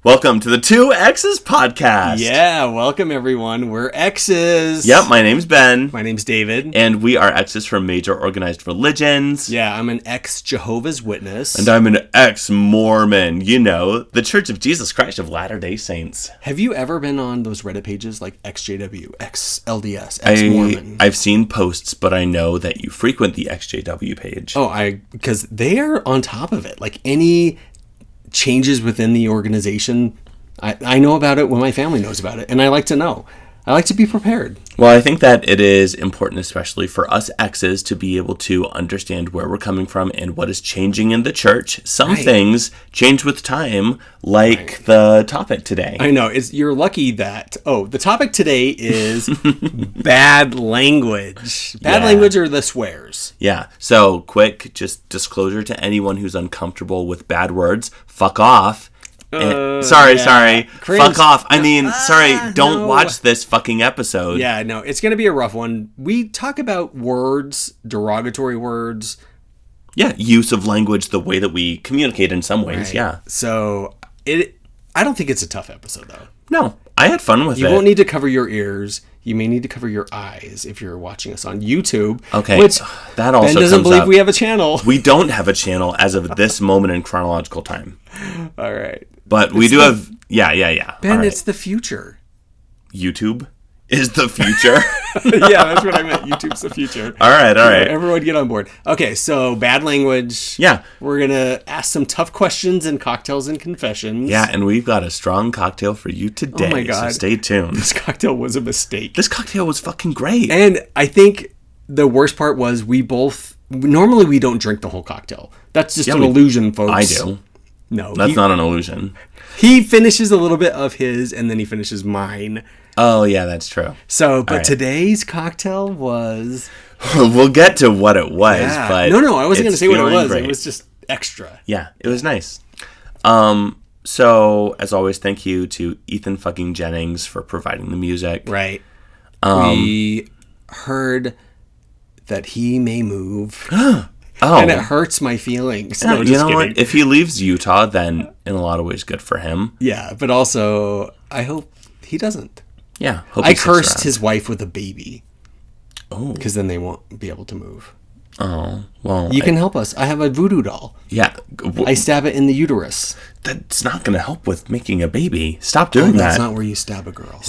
Welcome to the Two EXES podcast. Yeah, welcome everyone. We're exes. Yep, my name's Ben. My name's David. And we are exes from major organized religions. Yeah, I'm an ex-Jehovah's Witness. And I'm an ex-Mormon. You know, the Church of Jesus Christ of Latter-day Saints. Have you ever been on those Reddit pages like XJW, ex-LDS, ex-Mormon? I've seen posts, but I know that you frequent the XJW page. Because they are on top of it. Like any changes within the organization, I know about it when my family knows about it, and I like to know. I like to be prepared. Well, I think that it is important, especially for us exes, to be able to understand where we're coming from and what is changing in the church. Some things change with time, like the topic today. I know. You're lucky that... the topic today is bad language. Bad language are the swears. Yeah. So, quick, just disclosure to anyone who's uncomfortable with bad words. Fuck off. Sorry. Cringe. Fuck off. Don't watch this fucking episode. Yeah, no, it's going to be a rough one. We talk about words, derogatory words. Yeah, use of language, the way that we communicate in some ways, yeah. So, I don't think it's a tough episode, though. No, I had fun with it. You won't need to cover your ears. You may need to cover your eyes if you're watching us on YouTube. Okay, which that also Ben doesn't believe we have a channel. We don't have a channel as of this moment in chronological time. All right. But we do have... Yeah. Ben, it's the future. YouTube is the future? Yeah, that's what I meant. YouTube's the future. All right. Everyone get on board. Okay, so bad language. Yeah. We're going to ask some tough questions and cocktails and confessions. Yeah, and we've got a strong cocktail for you today. Oh my God. So stay tuned. This cocktail was a mistake. This cocktail was fucking great. And I think the worst part was normally we don't drink the whole cocktail. That's just an illusion, folks. I do. No. That's not an illusion. He finishes a little bit of his, and then he finishes mine. Oh, yeah, that's true. So, but today's cocktail was... We'll get to what it was, but... No, I wasn't going to say what it was. Great. It was just extra. Yeah, it was nice. So, as always, thank you to Ethan fucking Jennings for providing the music. Right. We heard that he may move... And it hurts my feelings. No, you know what? If he leaves Utah, then in a lot of ways, good for him. Yeah, but also, I hope he doesn't. Yeah. I cursed his wife with a baby. Oh. Because then they won't be able to move. Oh, well. You can help us. I have a voodoo doll. Yeah. I stab it in the uterus. That's not going to help with making a baby. Stop doing that. That's not where you stab a girl.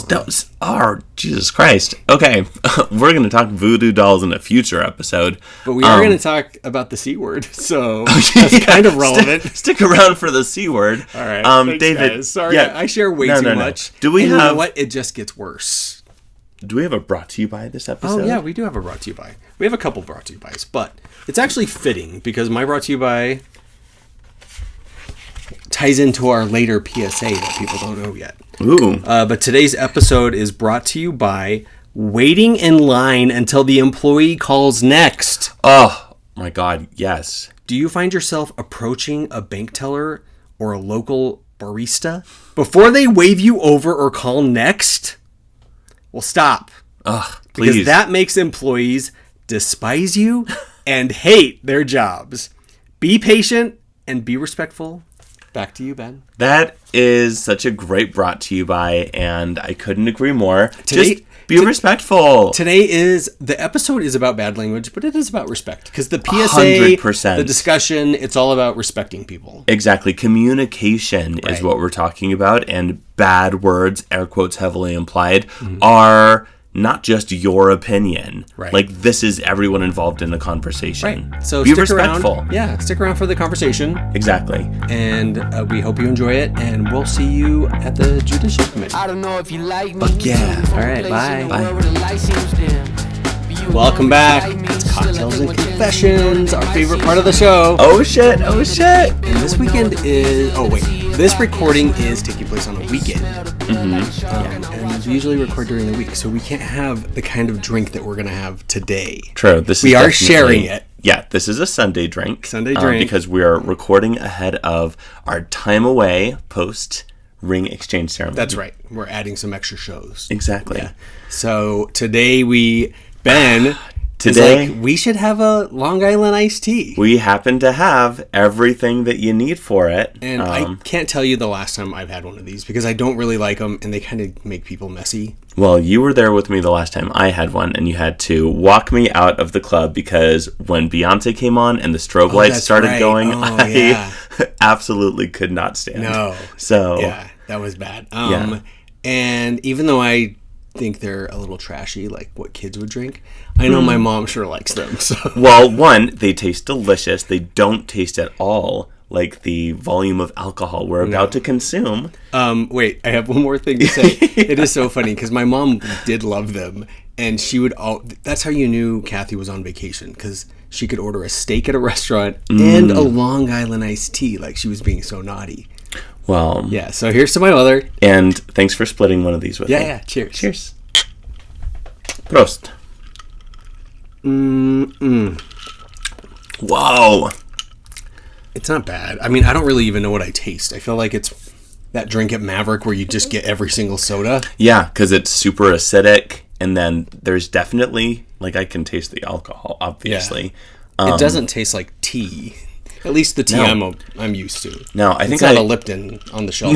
Oh, Jesus Christ. Okay. We're going to talk voodoo dolls in a future episode. But we are going to talk about the C word. So that's kind of relevant. Stick around for the C word. All right. Thanks, David. Guys. Sorry, I share way too much. Do we have... You know what? It just gets worse. Do we have a brought to you by this episode? Oh, yeah, we do have a brought to you by. We have a couple brought to you bys, but it's actually fitting because my brought to you by ties into our later PSA that people don't know yet. Ooh. But today's episode is brought to you by waiting in line until the employee calls next. Oh, my God, yes. Do you find yourself approaching a bank teller or a local barista before they wave you over or call next? Well, stop. Ugh, please. Because that makes employees despise you and hate their jobs. Be patient and be respectful. Back to you, Ben. That is such a great brought to you by, and I couldn't agree more. Just be respectful. The episode is about bad language, but it is about respect. Because the PSA, 100%. The discussion, it's all about respecting people. Exactly. Communication is what we're talking about, and bad words, air quotes heavily implied, are not just your opinion. Right. Like, this is everyone involved in the conversation. Right. So be stick respectful. Around. Yeah, stick around for the conversation. Exactly. And we hope you enjoy it, and we'll see you at the Judicial Committee. I don't know if you like me. Fuck yeah. All right, bye. Bye. Welcome back. It's Cocktails and Confessions, our favorite part of the show. Oh shit. And this weekend is... Oh, wait. This recording is taking place on a weekend. And we usually record during the week, so we can't have the kind of drink that we're going to have today. True. We are sharing it. Yeah, this is a Sunday drink. Sunday drink. Because we are recording ahead of our time away post ring exchange ceremony. That's right. We're adding some extra shows. Exactly. Yeah. So today Ben Today, like, we should have a Long Island iced tea. We happen to have everything that you need for it. And I can't tell you the last time I've had one of these because I don't really like them and they kind of make people messy. Well, you were there with me the last time I had one and you had to walk me out of the club because when Beyonce came on and the strobe lights started going, I absolutely could not stand. No. So, yeah, that was bad. And even though I think they're a little trashy, like what kids would drink, I know my mom sure likes them. So. Well, one, they taste delicious. They don't taste at all like the volume of alcohol we're about to consume. Wait, I have one more thing to say. It is so funny because my mom did love them, and she would that's how you knew Kathy was on vacation, because she could order a steak at a restaurant and a Long Island iced tea, like she was being so naughty. Well, yeah, so here's to my mother. And thanks for splitting one of these with me. Yeah, cheers. Cheers. Prost. Whoa. It's not bad. I mean, I don't really even know what I taste. I feel like it's that drink at Maverick where you just get every single soda. Yeah, because it's super acidic, and then there's definitely, like, I can taste the alcohol, obviously. Yeah. It doesn't taste like tea. At least the tea I'm used to. No, I think it's not a Lipton on the shelf.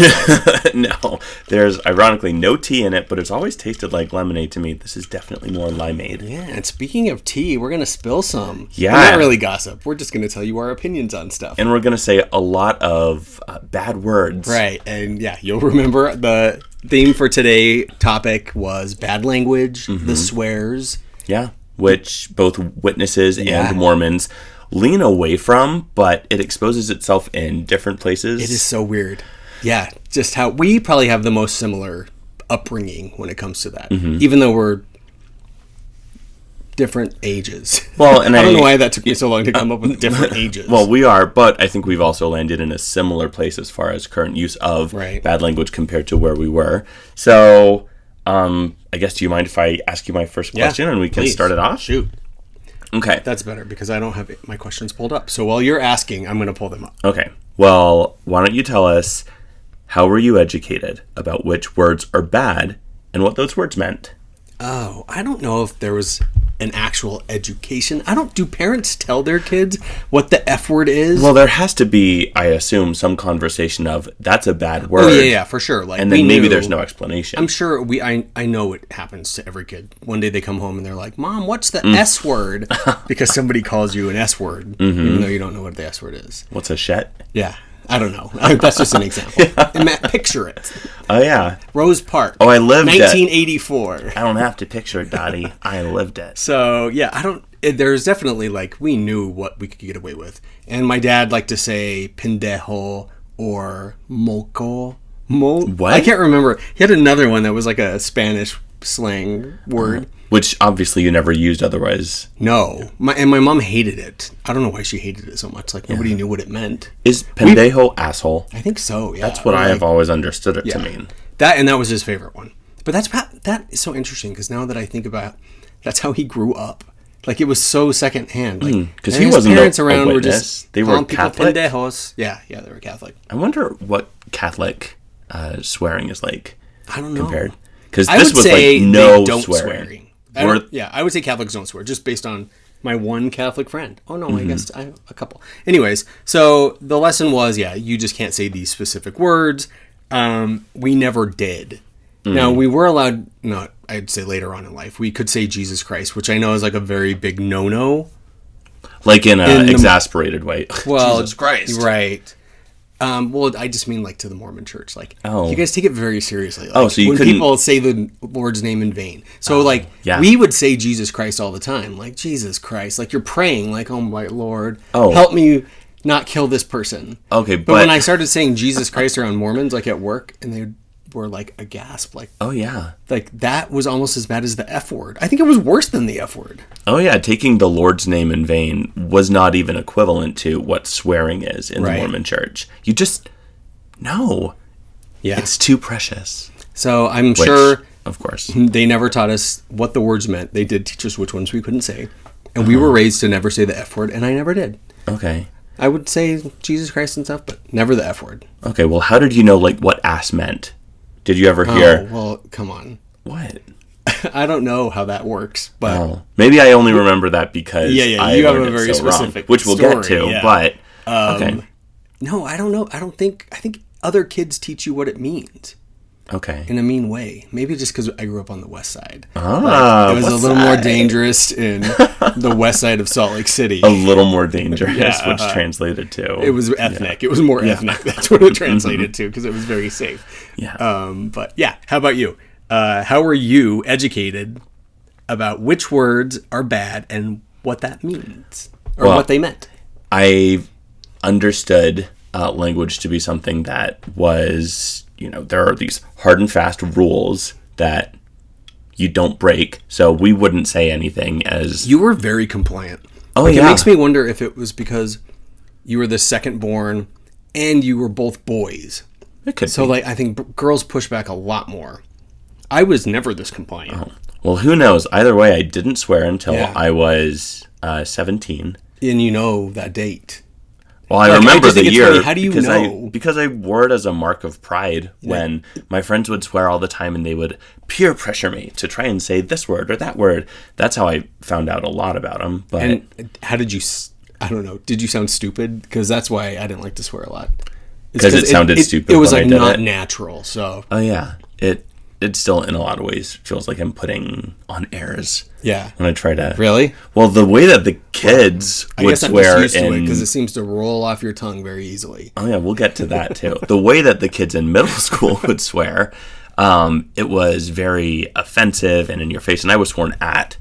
No, there's ironically no tea in it, but it's always tasted like lemonade to me. This is definitely more limeade. Yeah, and speaking of tea, we're gonna spill some. Yeah, we're not really gossip. We're just gonna tell you our opinions on stuff, and we're gonna say a lot of bad words. Right, and yeah, you'll remember the theme for today's topic was bad language, the swears. Yeah, which both witnesses and Mormons lean away from, but it exposes itself in different places. It is so weird. Yeah, just how we probably have the most similar upbringing when it comes to that, even though we're different ages. Well, and I don't know why that took me so long to come up with different ages. Well, we are, but I think we've also landed in a similar place as far as current use of bad language compared to where we were. So, I guess, do you mind if I ask you my first question and we can start it off? Shoot. Okay. That's better because I don't have my questions pulled up. So while you're asking, I'm going to pull them up. Okay. Well, why don't you tell us, how were you educated about which words are bad and what those words meant? Oh, I don't know if there was an actual education. Do parents tell their kids what the F word is? Well, there has to be, I assume, some conversation of, that's a bad word. Oh, yeah, for sure. Like, and then maybe there's no explanation. I'm sure I know it happens to every kid. One day they come home and they're like, Mom, what's the S word? Because somebody calls you an S word, even though you don't know what the S word is. What's a shet? Yeah. I don't know. That's just an example. And Matt, picture it. Oh, yeah. Rose Park. Oh, I lived 1984. 1984. I don't have to picture it, Dottie. I lived it. So, yeah, there's definitely, like, we knew what we could get away with. And my dad liked to say pendejo or moco. What? I can't remember. He had another one that was like a Spanish slang word. Which obviously you never used otherwise. No. My mom hated it. I don't know why she hated it so much. Like, nobody knew what it meant. Is pendejo asshole? I think so, yeah. That's what I have always understood it to mean. And that was his favorite one. But that is so interesting because now that I think about it, that's how he grew up. Like, it was so secondhand. Like, because he wasn't parents around were just they were Catholic. Pendejos. Yeah, they were Catholic. I wonder what Catholic swearing is like. I don't know. Compared. Because this was like no swearing. I would say Catholics don't swear, just based on my one Catholic friend. Oh, no, I guess I have a couple. Anyways, so the lesson was, you just can't say these specific words. We never did. Now, we were allowed, I'd say later on in life, we could say Jesus Christ, which I know is like a very big no-no. Like in an exasperated way. Well, Jesus Christ. Right. Well, I just mean like to the Mormon church. Like, oh. You guys take it very seriously. Like, so you when couldn't... people say the Lord's name in vain. So, we would say Jesus Christ all the time. Like, Jesus Christ. Like, you're praying, like, oh, my Lord, help me not kill this person. Okay, but when I started saying Jesus Christ around Mormons, like, at work, and they were, like, aghast. Like, oh, yeah. Like, that was almost as bad as the F word. I think it was worse than the F word. Oh, yeah. Taking the Lord's name in vain was not even equivalent to what swearing is in the Mormon church. You just... No. Yeah. It's too precious. So I'm sure, of course, they never taught us what the words meant. They did teach us which ones we couldn't say. And we were raised to never say the F word, and I never did. Okay. I would say Jesus Christ and stuff, but never the F word. Okay, well, how did you know, like, what ass meant? Did you ever hear... Oh, well, come on. What? I don't know how that works, but maybe I only remember that because you have a very specific wrong, which we'll story, get to. yeah. But okay, no, I don't know. I think other kids teach you what it means. Okay. In a mean way. Maybe just because I grew up on the west side. It was a little more dangerous in the west side of Salt Lake City. A little more dangerous, which translated to... It was ethnic. Yeah. It was more ethnic. That's what it translated to, because it was very safe. Yeah. But yeah, how about you? How were you educated about which words are bad and what that means? Or what they meant? I understood language to be something that was... there are these hard and fast rules that you don't break. So we wouldn't say anything as... You were very compliant. Oh, yeah. It makes me wonder if it was because you were the second born and you were both boys. It could so, be. I think girls push back a lot more. I was never this compliant. Oh. Well, who knows? Either way, I didn't swear until I was 17. And that date. Well, I remember the year. Funny. How do you know? Because I wore it as a mark of pride when my friends would swear all the time and they would peer pressure me to try and say this word or that word. That's how I found out a lot about them. But and how did you? I don't know. Did you sound stupid? Because that's why I didn't like to swear a lot. Because it sounded stupid. It was when I did not it. natural. So. Oh yeah, it still in a lot of ways feels like I'm putting on airs. Yeah. When I try to... Really? Well, the way that the kids would swear... I'm just used to it because it seems to roll off your tongue very easily. Oh, yeah, we'll get to that, too. The way that the kids in middle school would swear, it was very offensive and in your face. And I was sworn at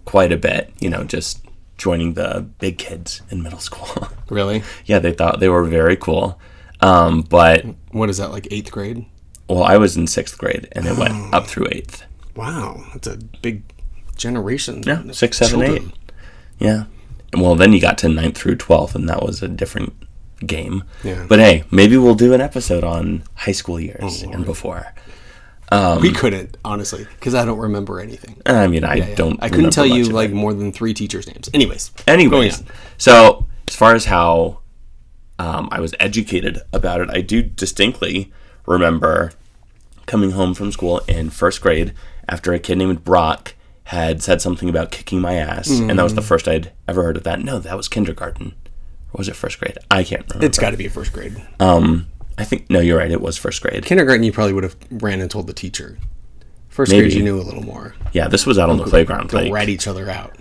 quite a bit, just joining the big kids in middle school. Really? Yeah, they thought they were very cool. But... What is that, like 8th grade? Well, I was in 6th grade, and it went up through 8th. Wow, that's a big generation. Yeah, 6, 7, 8. Yeah. Well, then you got to 9th through 12th, and that was a different game. Yeah. But hey, maybe we'll do an episode on high school years and before. We couldn't, honestly, because I don't remember anything. I mean, I don't. I couldn't tell you more than 3 teachers' names. Anyways, going on. So as far as how I was educated about it, I do distinctly remember coming home from school in 1st grade after a kid named Brock had said something about kicking my ass, and that was the first I'd ever heard of that. No, that was kindergarten. Or was it 1st grade? I can't remember. It's got to be 1st grade. I think, no, you're right, it was 1st grade. Kindergarten, you probably would have ran and told the teacher. 1st grade, you knew a little more. Yeah, this was out on the playground. Go rat each other out.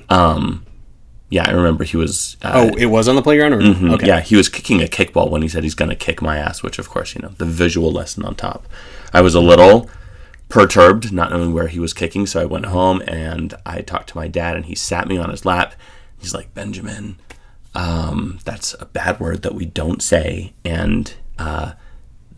Yeah, I remember he was... it was on the playground? Or? Okay. Yeah, he was kicking a kickball when he said he's going to kick my ass, which, of course, the visual lesson on top. I was a little perturbed, not knowing where he was kicking, so I went home and I talked to my dad, and he sat me on his lap. He's like, Benjamin, that's a bad word that we don't say, and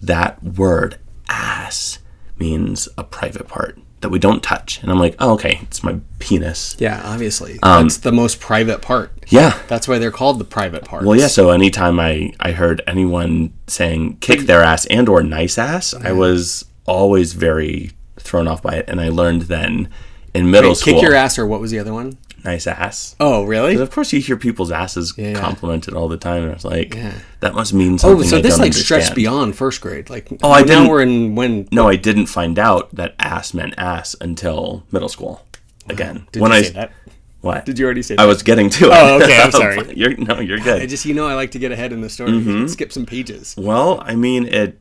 that word, ass, means a private part that we don't touch. And I'm like, oh, okay, it's my penis. Yeah, obviously. That's the most private part. Yeah. That's why they're called the private parts. Well, yeah, so anytime I heard anyone saying kick their ass and or nice ass, I was always very thrown off by it. And I learned then in middle school... Kick your ass, or what was the other one? Nice ass. Oh, really? Because of course you hear people's asses complimented all the time. And I was like, that must mean something. Oh, so I this don't stretched beyond 1st grade. Like, I didn't. Now we're in when? No, I didn't find out that ass meant ass until middle school. Again, Did you say that? What? Did you already say that? I was getting to it. Oh, okay. I'm sorry. You're good. I just, I like to get ahead in the story. Skip some pages. Well, I mean, it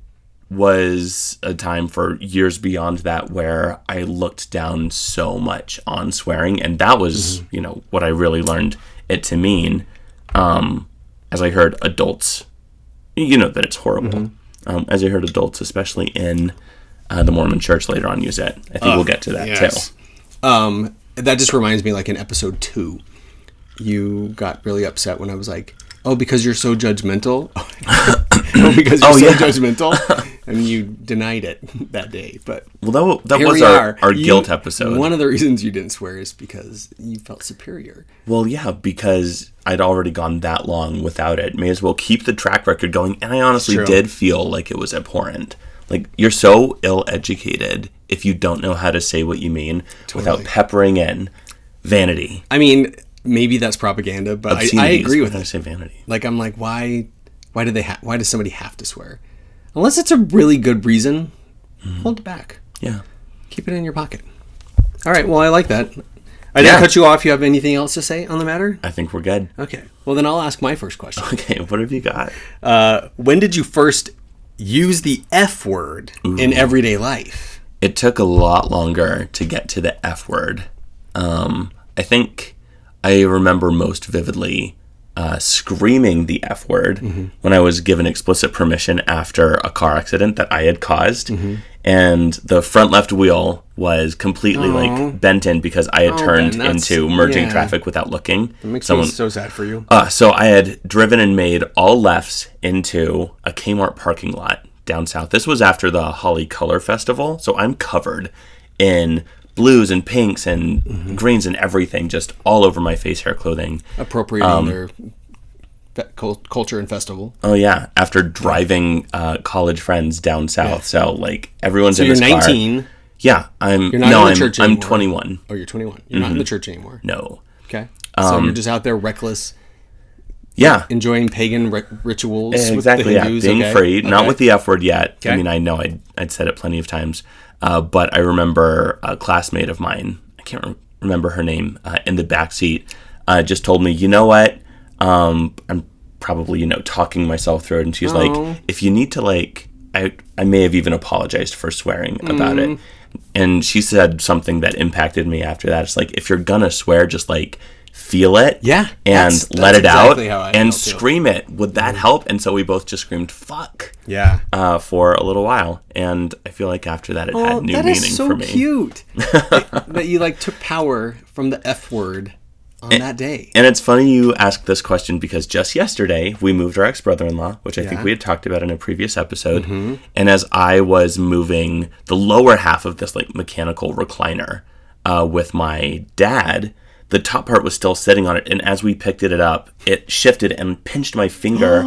was a time for years beyond that where I looked down so much on swearing, and that was, what I really learned it to mean. As I heard adults, that it's horrible. As I heard adults, especially in the Mormon Church later on, use it. I think we'll get to that too. That just reminds me, like in episode 2, you got really upset when I was like, oh, because you're so judgmental. Because you're so judgmental. And you denied it that day. But well, that was our guilt episode. One of the reasons you didn't swear is because you felt superior. Well, yeah, because I'd already gone that long without it. May as well keep the track record going. And I honestly did feel like it was abhorrent. Like, you're so ill-educated if you don't know how to say what you mean without peppering in vanity. I mean, maybe that's propaganda, but I agree with it. I say vanity. Like, I'm like, why does somebody have to swear? Unless it's a really good reason, hold it back. Yeah. Keep it in your pocket. All right. Well, I like that. I didn't cut you off. You have anything else to say on the matter? I think we're good. Okay. Well, then I'll ask my first question. Okay. What have you got? When did you first use the F word in everyday life? It took a lot longer to get to the F word. I think I remember most vividly screaming the F word when I was given explicit permission after a car accident that I had caused. And the front left wheel was completely like bent in because I had turned into merging traffic without looking. It makes me so sad for you. So I had driven and made all lefts into a Kmart parking lot down south. This was after the Holly Color Festival. So I'm covered in blues and pinks and greens and everything just all over my face, hair, clothing. Appropriating their culture and festival. Oh, yeah. After driving college friends down south. Yeah. So, like, everyone's in this car. So you're 19. Yeah. You're not in the church anymore. I'm 21. Oh, you're 21. You're not in the church anymore. No. Okay. So you're just out there reckless. Yeah. Enjoying pagan rituals. Exactly, with the Hindus. Being free. Okay. Not with the F word yet. Okay. I mean, I know I'd said it plenty of times. But I remember a classmate of mine, I can't remember her name, in the backseat, just told me, you know what? I'm probably, talking myself through it. And she's like, if you need to, like, I may have even apologized for swearing about it. And she said something that impacted me after that. It's like, if you're gonna swear, just like feel it, and let it exactly out, and scream it. Would that help? And so we both just screamed "fuck," for a little while, and I feel like after that it had new meaning for me. That is so cute that you like took power from the F word on that day. And it's funny you ask this question because just yesterday we moved our ex-brother-in-law, which I think we had talked about in a previous episode. And as I was moving the lower half of this like mechanical recliner with my dad, the top part was still sitting on it, and as we picked it up, it shifted and pinched my finger.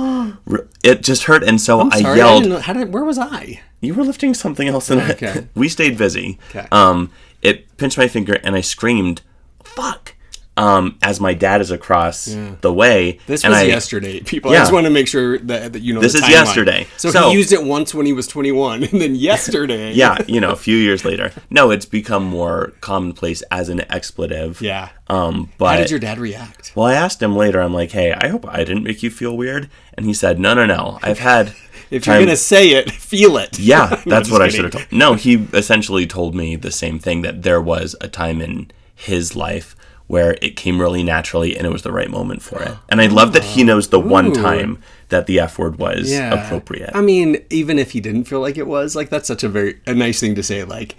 It just hurt, and so I yelled. Where was I? You were lifting something else in it. We stayed busy. Okay. It pinched my finger, and I screamed, "Fuck!" As my dad is across the way. This was yesterday, people. I just want to make sure that you know this the is timeline. Yesterday. So he used it once when he was 21, and then yesterday. A few years later. No, it's become more commonplace as an expletive. Yeah. But how did your dad react? Well, I asked him later. I'm like, hey, I hope I didn't make you feel weird. And he said, no. I've had. If you're gonna say it, feel it. Yeah, that's what I should have told. No, he essentially told me the same thing, that there was a time in his life where it came really naturally and it was the right moment for it. And I love that he knows the one time that the F word was appropriate. I mean, even if he didn't feel like it was, like, that's such a nice thing to say, like,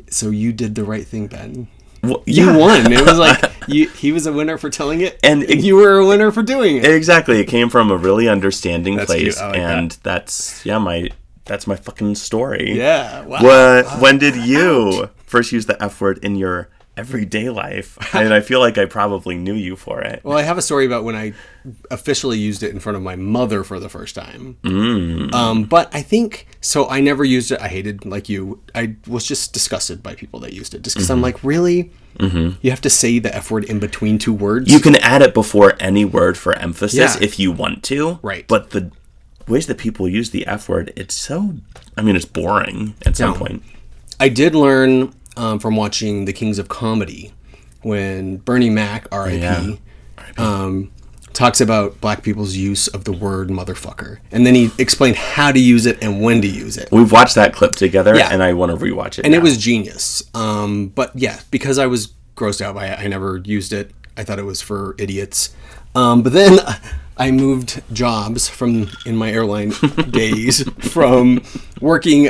so you did the right thing, Ben. Well, you won. It was like, he was a winner for telling it, and you were a winner for doing it. Exactly. It came from a really understanding place, like and that's my fucking story. Yeah. Wow. When did you first use the F word in your everyday life? And I feel like I probably knew you for it. Well, I have a story about when I officially used it in front of my mother for the first time. But I think, so I never used it. I hated, like you, I was just disgusted by people that used it. Just because I'm like, really? You have to say the F word in between two words? You can add it before any word for emphasis if you want to. Right. But the ways that people use the F word, it's boring at some point. I did learn from watching The Kings of Comedy when Bernie Mac, R.I.P., talks about black people's use of the word motherfucker. And then he explained how to use it and when to use it. We've watched that clip together, and I want to rewatch it And now. It was genius. But yeah, because I was grossed out by it, I never used it. I thought it was for idiots. But then I moved jobs in my airline days from working,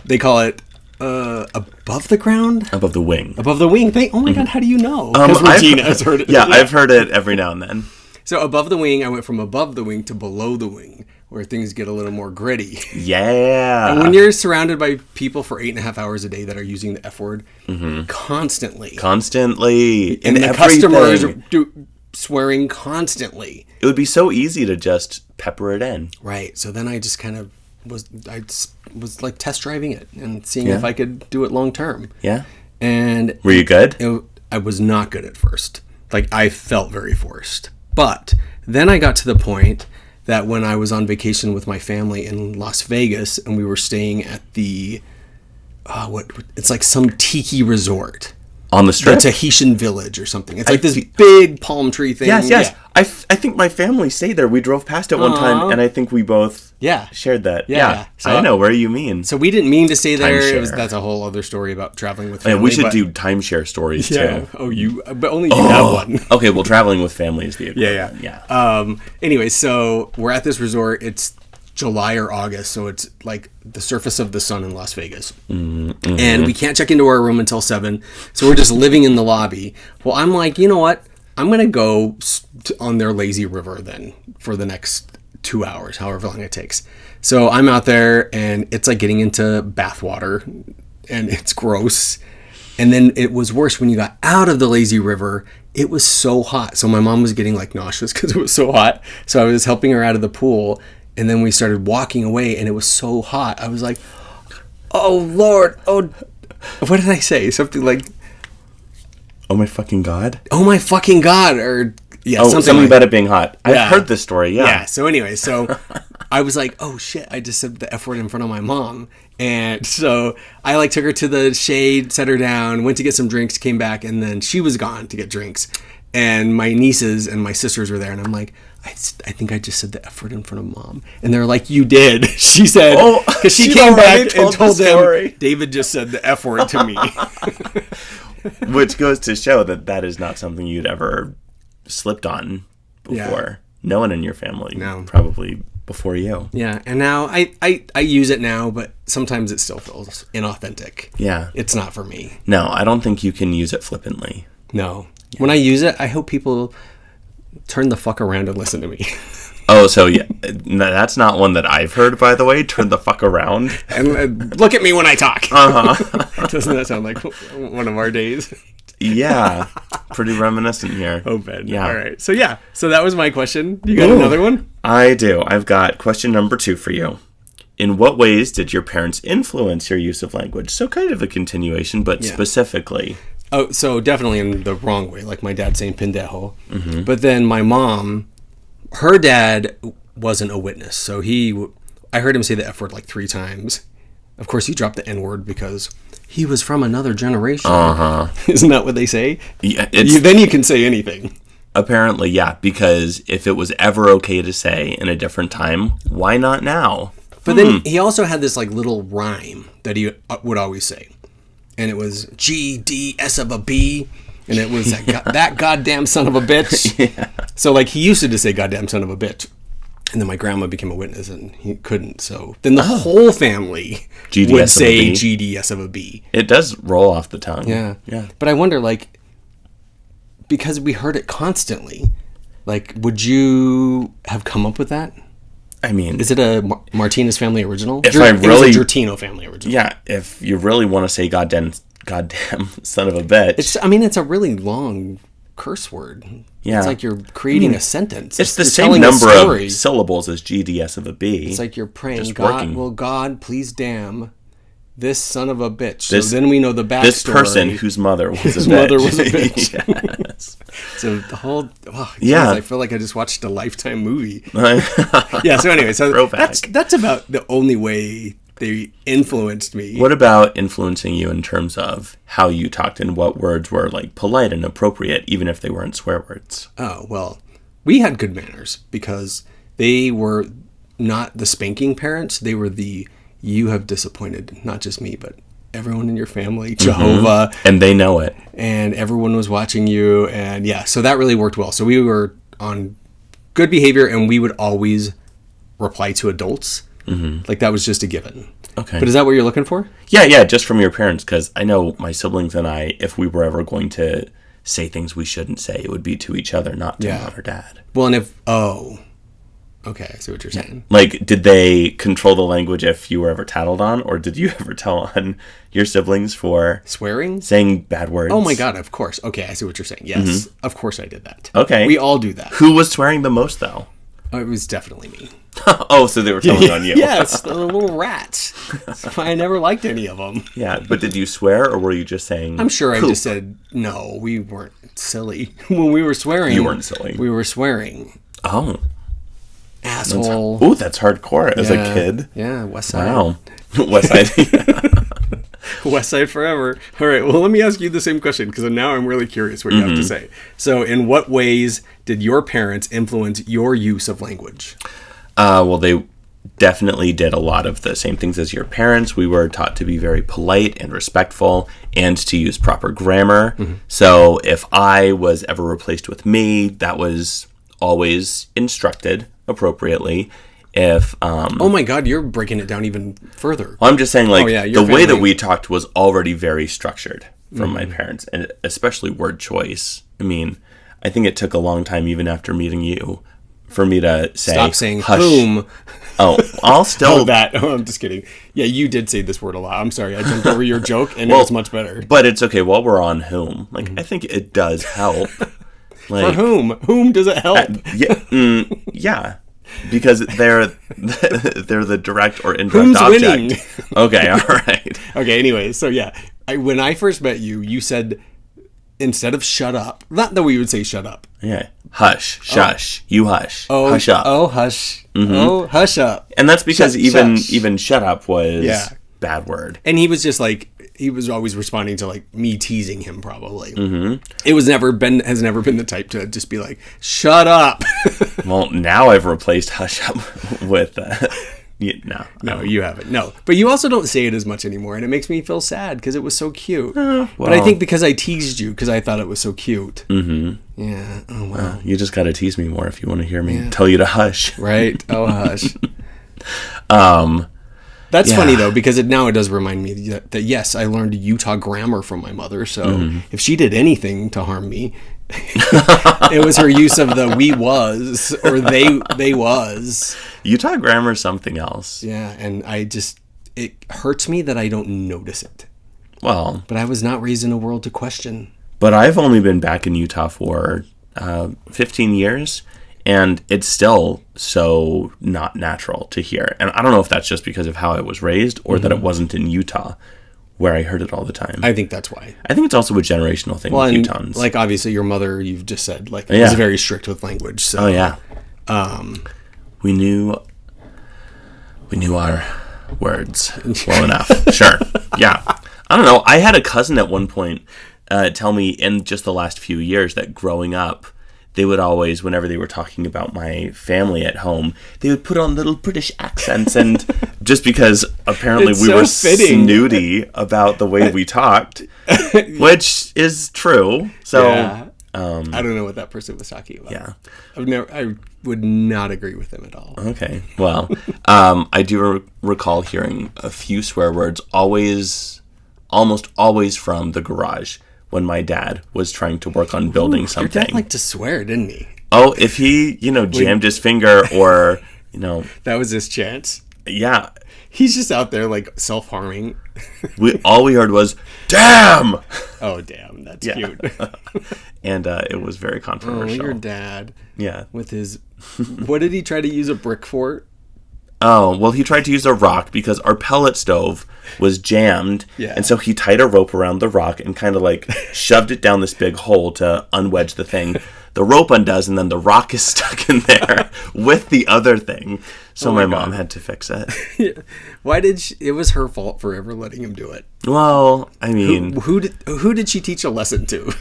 they call it, above the ground? Above the wing. Above the wing. Oh my God, how do you know? Because Regina has heard it. Yeah, I've heard it every now and then. So above the wing, I went from above the wing to below the wing, where things get a little more gritty. Yeah. And when you're surrounded by people for 8.5 hours a day that are using the F word constantly. And the customers are swearing constantly. It would be so easy to just pepper it in. Right. So then I just kind of was like test driving it and seeing if I could do it long term. Yeah. And were you good? I was not good at first. Like, I felt very forced. But then I got to the point that when I was on vacation with my family in Las Vegas and we were staying at the it's like some tiki resort. On the Strip? The Tahitian village or something. It's like this big palm tree thing. Yes. Yeah. I think my family stayed there. We drove past it one time, and I think we both shared that. Yeah. So I know where you mean. So we didn't mean to stay there. Timeshare. That's a whole other story about traveling with family. And we should do timeshare stories, too. Oh, but only you have one. Okay, well, traveling with family is the equivalent. Yeah. Anyway, so we're at this resort. It's July or August, so it's like the surface of the sun in Las Vegas. Mm-hmm. And we can't check into our room until 7, so we're just living in the lobby. Well, I'm like, you know what? I'm going to go on their lazy river then for the next 2 hours, however long it takes. So I'm out there, and it's like getting into bathwater, and it's gross. And then it was worse when you got out of the lazy river. It was so hot. So my mom was getting like nauseous because it was so hot. So I was helping her out of the pool. And then we started walking away, and it was so hot. I was like, oh, Lord. Oh, what did I say? Something like, oh, my fucking God? Oh, my fucking God. Or, something like, about it being hot. I've heard this story, Yeah, so anyway, I was like, oh, shit. I just said the F word in front of my mom. And so I like took her to the shade, set her down, went to get some drinks, came back, and then she was gone to get drinks. And my nieces and my sisters were there, and I'm like, I think I just said the F word in front of Mom. And they're like, you did. She said, because she came back and told them, David just said the F word to me. Which goes to show that is not something you'd ever slipped on before. No one in your family. No. Probably before you. Yeah, and now I use it now, but sometimes it still feels inauthentic. Yeah. It's not for me. No, I don't think you can use it flippantly. No. Yeah. When I use it, I hope people turn the fuck around and listen to me. Oh, so yeah, that's not one that I've heard, by the way. Turn the fuck around and look at me when I talk. Uh-huh. Doesn't that sound like one of our days? Yeah, pretty reminiscent here. Oh, Ben. Yeah. All right. So that was my question. You got another one? I do. I've got question number 2 for you. In what ways did your parents influence your use of language? So kind of a continuation, but specifically. Oh, so definitely in the wrong way, like my dad saying pendejo. Mm-hmm. But then my mom, her dad wasn't a witness. So I heard him say the F word like 3 times. Of course, he dropped the N word because he was from another generation. Uh-huh. Isn't that what they say? Yeah. Then you can say anything. Apparently, yeah, because if it was ever okay to say in a different time, why not now? But then he also had this like little rhyme that he would always say. And it was GDS of a B, and it was that goddamn son of a bitch. Yeah. So like he used to say goddamn son of a bitch, and then my grandma became a witness, and he couldn't. So then the whole family would say GDS of a B. It does roll off the tongue. Yeah, yeah. But I wonder, like, because we heard it constantly, like, would you have come up with that? I mean, is it a Martinez family original? If I really, it was a Gertino family original. Yeah, if you really want to say goddamn son of a bitch. It's a really long curse word. Yeah. It's like you're creating a sentence. It's the same number of syllables as GDS of a B. It's like you're praying, God, please damn this son of a bitch. So then we know the backstory. This person whose mother was a bitch. Yes. So the whole, I feel like I just watched a Lifetime movie. Yeah, so anyway, that's about the only way they influenced me. What about influencing you in terms of how you talked and what words were like polite and appropriate, even if they weren't swear words? Oh, well, we had good manners because they were not the spanking parents. They were you have disappointed not just me, but everyone in your family, Jehovah. Mm-hmm. And they know it. And everyone was watching you. And so that really worked well. So we were on good behavior, and we would always reply to adults. Mm-hmm. Like that was just a given. Okay. But is that what you're looking for? Yeah, just from your parents. Because I know my siblings and I, if we were ever going to say things we shouldn't say, it would be to each other, not to mom or dad. Well, and okay, I see what you're saying. Like, did they control the language if you were ever tattled on, or did you ever tell on your siblings for swearing? Saying bad words? Oh my God, of course. Okay, I see what you're saying. Yes, Of course I did that. Okay. We all do that. Who was swearing the most, though? Oh, it was definitely me. Oh, so they were telling on you. Yes, the little rats. So I never liked any of them. Yeah, but did you swear, or were you just saying I'm sure poop? I just said, no, we weren't silly. When we were swearing. You weren't silly. We were swearing. Oh. Asshole. That's hardcore as a kid. Yeah, West Side. Wow. West Side. West Side forever. All right, well, let me ask you the same question, because now I'm really curious what you have to say. So in what ways did your parents influence your use of language? Well, they definitely did a lot of the same things as your parents. We were taught to be very polite and respectful and to use proper grammar. So if I was ever replaced with me, that was always instructed appropriately. If oh my God, you're breaking it down even further. I'm just saying, like, the family. way that we talked was already very structured from my parents, and especially word choice. I mean, I think it took a long time, even after meeting you, for me to say, stop saying hush. whom. Oh, I'll still... I'm just kidding. Yeah, you did say this word a lot. I'm sorry. I jumped over your joke, and it was much better. But it's okay. While we're on whom, like, I think it does help. Like, for whom? Whom does it help? Yeah. Because they're the direct or indirect Who's object. winning? Okay, all right. Okay, anyway, so yeah. When I first met you, you said, instead of shut up, not that we would say shut up. Yeah. Hush. Shush. You hush. Oh, hush up. Oh, hush. Oh, hush up. And that's because Shush. even shut up was bad word. And he was just like, he was always responding to like me teasing him probably. It has never been the type to just be like, shut up. Well, now I've replaced hush up with No, you haven't. No, but you also don't say it as much anymore, and it makes me feel sad because it was so cute. But I think because I teased you because I thought it was so cute. Yeah. Oh wow. You just got to tease me more if you want to hear me tell you to hush. Right. Oh hush. That's funny though, because it does remind me that yes, I learned Utah grammar from my mother. So if she did anything to harm me, it was her use of the we was or they was. Utah grammar is something else. Yeah, and it hurts me that I don't notice it. Well, but I was not raised in a world to question. But I've only been back in Utah for 15 years. And it's still so not natural to hear. And I don't know if that's just because of how I was raised or that it wasn't in Utah where I heard it all the time. I think that's why. I think it's also a generational thing with Utahns. Like, obviously, your mother, you've just said, like, is very strict with language. So. Oh, yeah. We knew our words well enough. Sure. Yeah. I don't know. I had a cousin at one point tell me in just the last few years that growing up, they would always, whenever they were talking about my family at home, they would put on little British accents, and just because apparently we were snooty about the way we talked, which is true. So I don't know what that person was talking about. Yeah, I would not agree with him at all. Okay, well, I do recall hearing a few swear words, almost always from the garage. When my dad was trying to work on building something. Your dad liked to swear, didn't he? Oh, if he, jammed his finger or, That was his chance? Yeah. He's just out there, like, self-harming. All we heard was, damn! Oh, damn. That's cute. And it was very controversial. Oh, your dad. Yeah. With his... What did he try to use a brick for? Oh, well, he tried to use a rock because our pellet stove was jammed. Yeah. And so he tied a rope around the rock and kind of like shoved it down this big hole to unwedge the thing. The rope undoes and then the rock is stuck in there with the other thing. So my mom had to fix it. Yeah. Why did it was her fault for ever letting him do it. Well, I mean... Who did she teach a lesson to?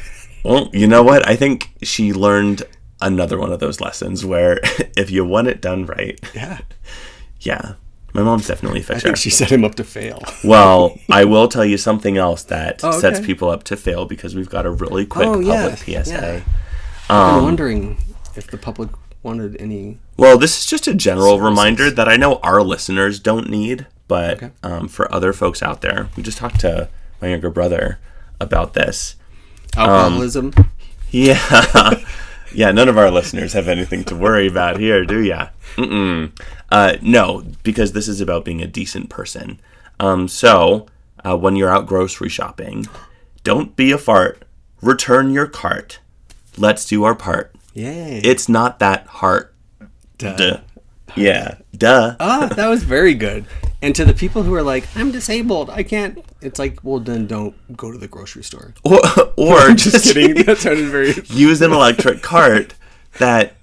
Well, you know what? I think she learned another one of those lessons where if you want it done right... Yeah, my mom's definitely a fisher. I think she set him up to fail. Well, I will tell you something else that sets people up to fail because we've got a really quick public PSA. Yeah. I'm wondering if the public wanted any... Well, this is just a general reminder that I know our listeners don't need, but for other folks out there, we just talked to my younger brother about this. Alcoholism? Yeah. Yeah, none of our listeners have anything to worry about here, do ya? No, because this is about being a decent person. So, when you're out grocery shopping, don't be a fart. Return your cart. Let's do our part. Yay. It's not that hard. Duh. Yeah. Duh. That was very good. And to the people who are like, I'm disabled, I can't. It's like, well, then don't go to the grocery store. Or just kidding. That sounded very... use an electric cart that,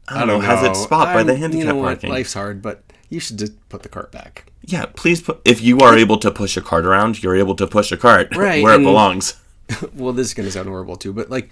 I don't know, has its spot by the handicap You know what? parking. Life's hard, but You should just put the cart back. Yeah, please put. If you are able to push a cart around, you're able to push a cart where it belongs. Well, this is going to sound horrible too, but like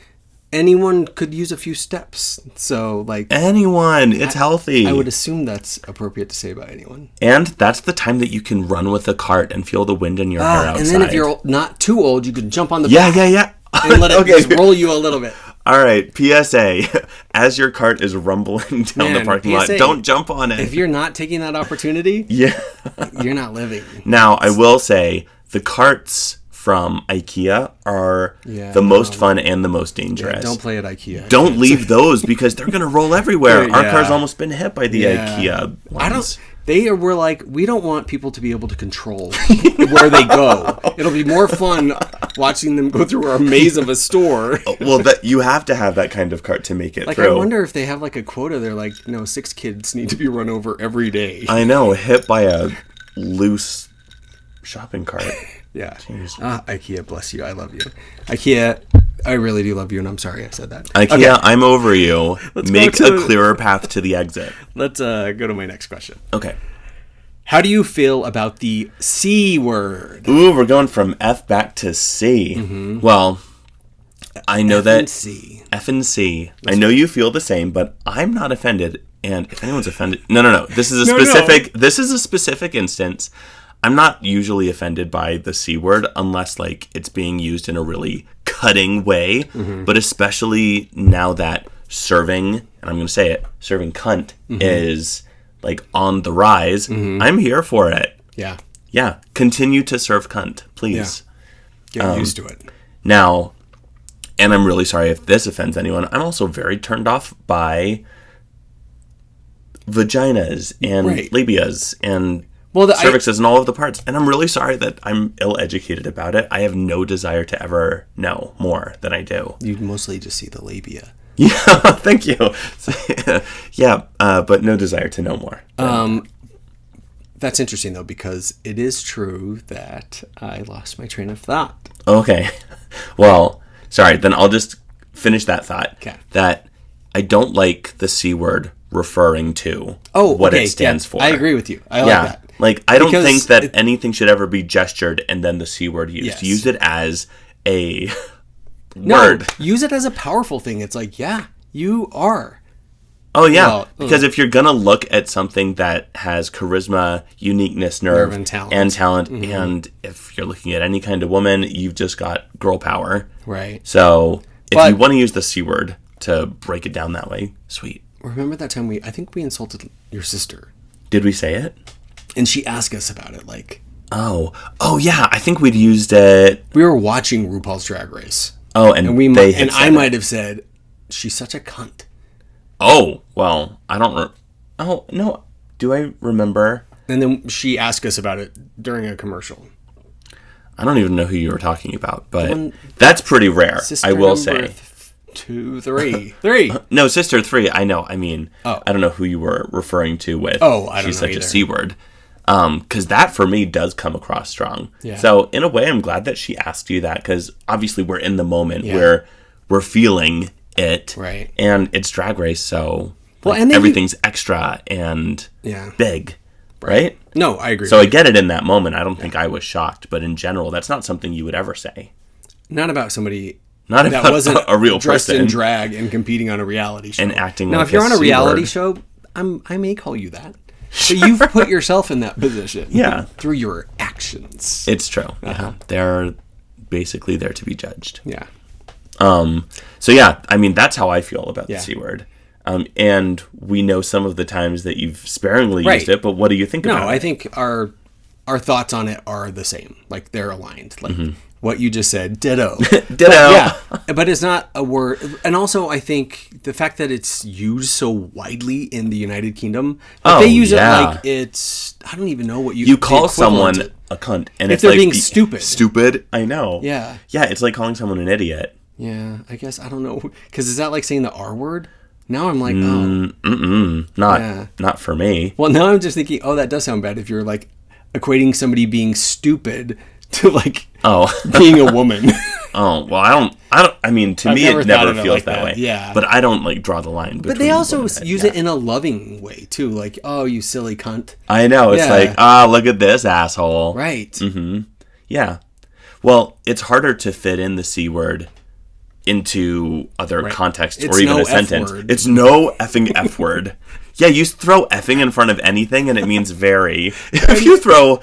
anyone could use a few steps. So like anyone, it's healthy. I would assume that's appropriate to say about anyone. And that's the time that you can run with a cart and feel the wind in your hair outside. And then if you're not too old, you can jump on the back. Yeah. And let it just roll you a little bit. All right, PSA. As your cart is rumbling down the parking lot, don't jump on it. If you're not taking that opportunity, you're not living. Now, I will say the carts from IKEA are the most fun and the most dangerous. Yeah, don't play at IKEA. Don't leave those because they're going to roll everywhere. Our car's almost been hit by the IKEA ones. They were like, we don't want people to be able to control where they go. It'll be more fun watching them go through our maze of a store. Well, you have to have that kind of cart to make it through. I wonder if they have like a quota. They're like, 6 kids need to be run over every day. I know, hit by a loose shopping cart. Yeah. IKEA, bless you. I love you. IKEA, I really do love you, and I'm sorry I said that. IKEA, okay. I'm over you. Make a clearer path to the exit. Let's go to my next question. Okay. How do you feel about the C word? Ooh, we're going from F back to C. Mm-hmm. Well, I know that F and C. I know you feel the same, but I'm not offended. And if anyone's offended, no. This is a specific. No. This is a specific instance. I'm not usually offended by the C word unless like it's being used in a really cutting way, but especially now that serving, and I'm going to say it, serving cunt is like on the rise. I'm here for it. Yeah. Continue to serve cunt, please. Yeah. Get used to it. Now, and I'm really sorry if this offends anyone, I'm also very turned off by vaginas and labias and cervixes and all of the parts. And I'm really sorry that I'm ill-educated about it. I have no desire to ever know more than I do. You mostly just see the labia. Yeah, thank you. But no desire to know more. That's interesting, though, because it is true that I lost my train of thought. Okay. Well, sorry. Then I'll just finish that thought. Okay. That I don't like the C word referring to what it stands for. I agree with you. I like that. Like, I don't think that anything should ever be gestured and then the C word used. Yes. Use it as a word. Use it as a powerful thing. It's like, you are. Oh, yeah. Because if you're going to look at something that has charisma, uniqueness, nerve and talent, and if you're looking at any kind of woman, you've just got girl power. Right. So if you want to use the C word to break it down that way, sweet. Remember that time I think we insulted your sister. Did we say it? And she asked us about it, like... Oh, yeah, I think we'd used it... We were watching RuPaul's Drag Race. Oh, and I might have said, she's such a cunt. Oh, well, I don't... Oh, no, do I remember? And then she asked us about it during a commercial. I don't even know who you were talking about, but that's pretty rare, I will say. 2, 3. 3. No, Sister 3, I know. I mean, I don't know who you were referring to with. I don't know She's such either. a C word. Because that, for me, does come across strong. Yeah. So, in a way, I'm glad that she asked you that, because obviously we're in the moment where we're feeling it. Right. And it's Drag Race, so and everything's extra and big. Right? No, I agree. So, I get it in that moment. I don't think I was shocked. But in general, that's not something you would ever say. Not about somebody... That wasn't a real dressed person in drag and competing on a reality show and acting. Now, like if you're on a reality word. show, I may call you that. So you've put yourself in that position, through your actions. It's true. Yeah, they're basically there to be judged. Yeah. So yeah, I mean that's how I feel about the C word. And we know some of the times that you've sparingly used it, but what do you think about it? No, I think our thoughts on it are the same. Like they're aligned. Like. What you just said, ditto. Ditto. But it's not a word. And also, I think the fact that it's used so widely in the United Kingdom, they use it like it's, I don't even know what you call someone a cunt. And if they're being stupid. Stupid, I know. Yeah. Yeah, it's like calling someone an idiot. Yeah, I guess, I don't know. Because is that like saying the R word? Now I'm like, not for me. Well, now I'm just thinking, that does sound bad if you're like equating somebody being stupid to like being a woman. Oh, well, I mean, to me, it never feels like that way. Yeah. But I don't, like, draw the line. But they also use it in a loving way, too. Like, oh, you silly cunt. I know. It's like, look at this asshole. Right. Mm-hmm. Yeah. Well, it's harder to fit in the C word into other contexts or even a sentence. F-word. It's no effing F word. Yeah, you throw effing in front of anything and it means very. If you throw...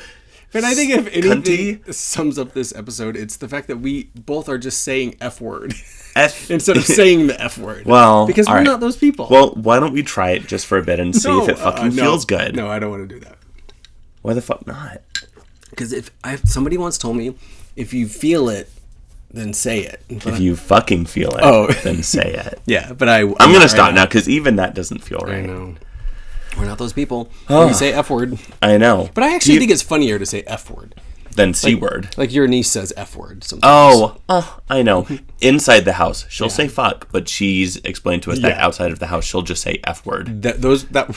But I think if anything cunty sums up this episode, it's the fact that we both are just saying F word F instead of saying the F word. Well, because we're not those people. Well, why don't we try it just for a bit and see if it fucking feels good? No, I don't want to do that. Why the fuck not? Because somebody once told me, if you feel it, then say it. If you fucking feel it, then say it. Yeah, but I'm going to stop now because even that doesn't feel right. I know. We're not those people. We say F word. I know. But I actually think it's funnier to say F word than C word. Like your niece says F word sometimes. Oh, I know. Inside the house, she'll say fuck, but she's explained to us that outside of the house, she'll just say F word. That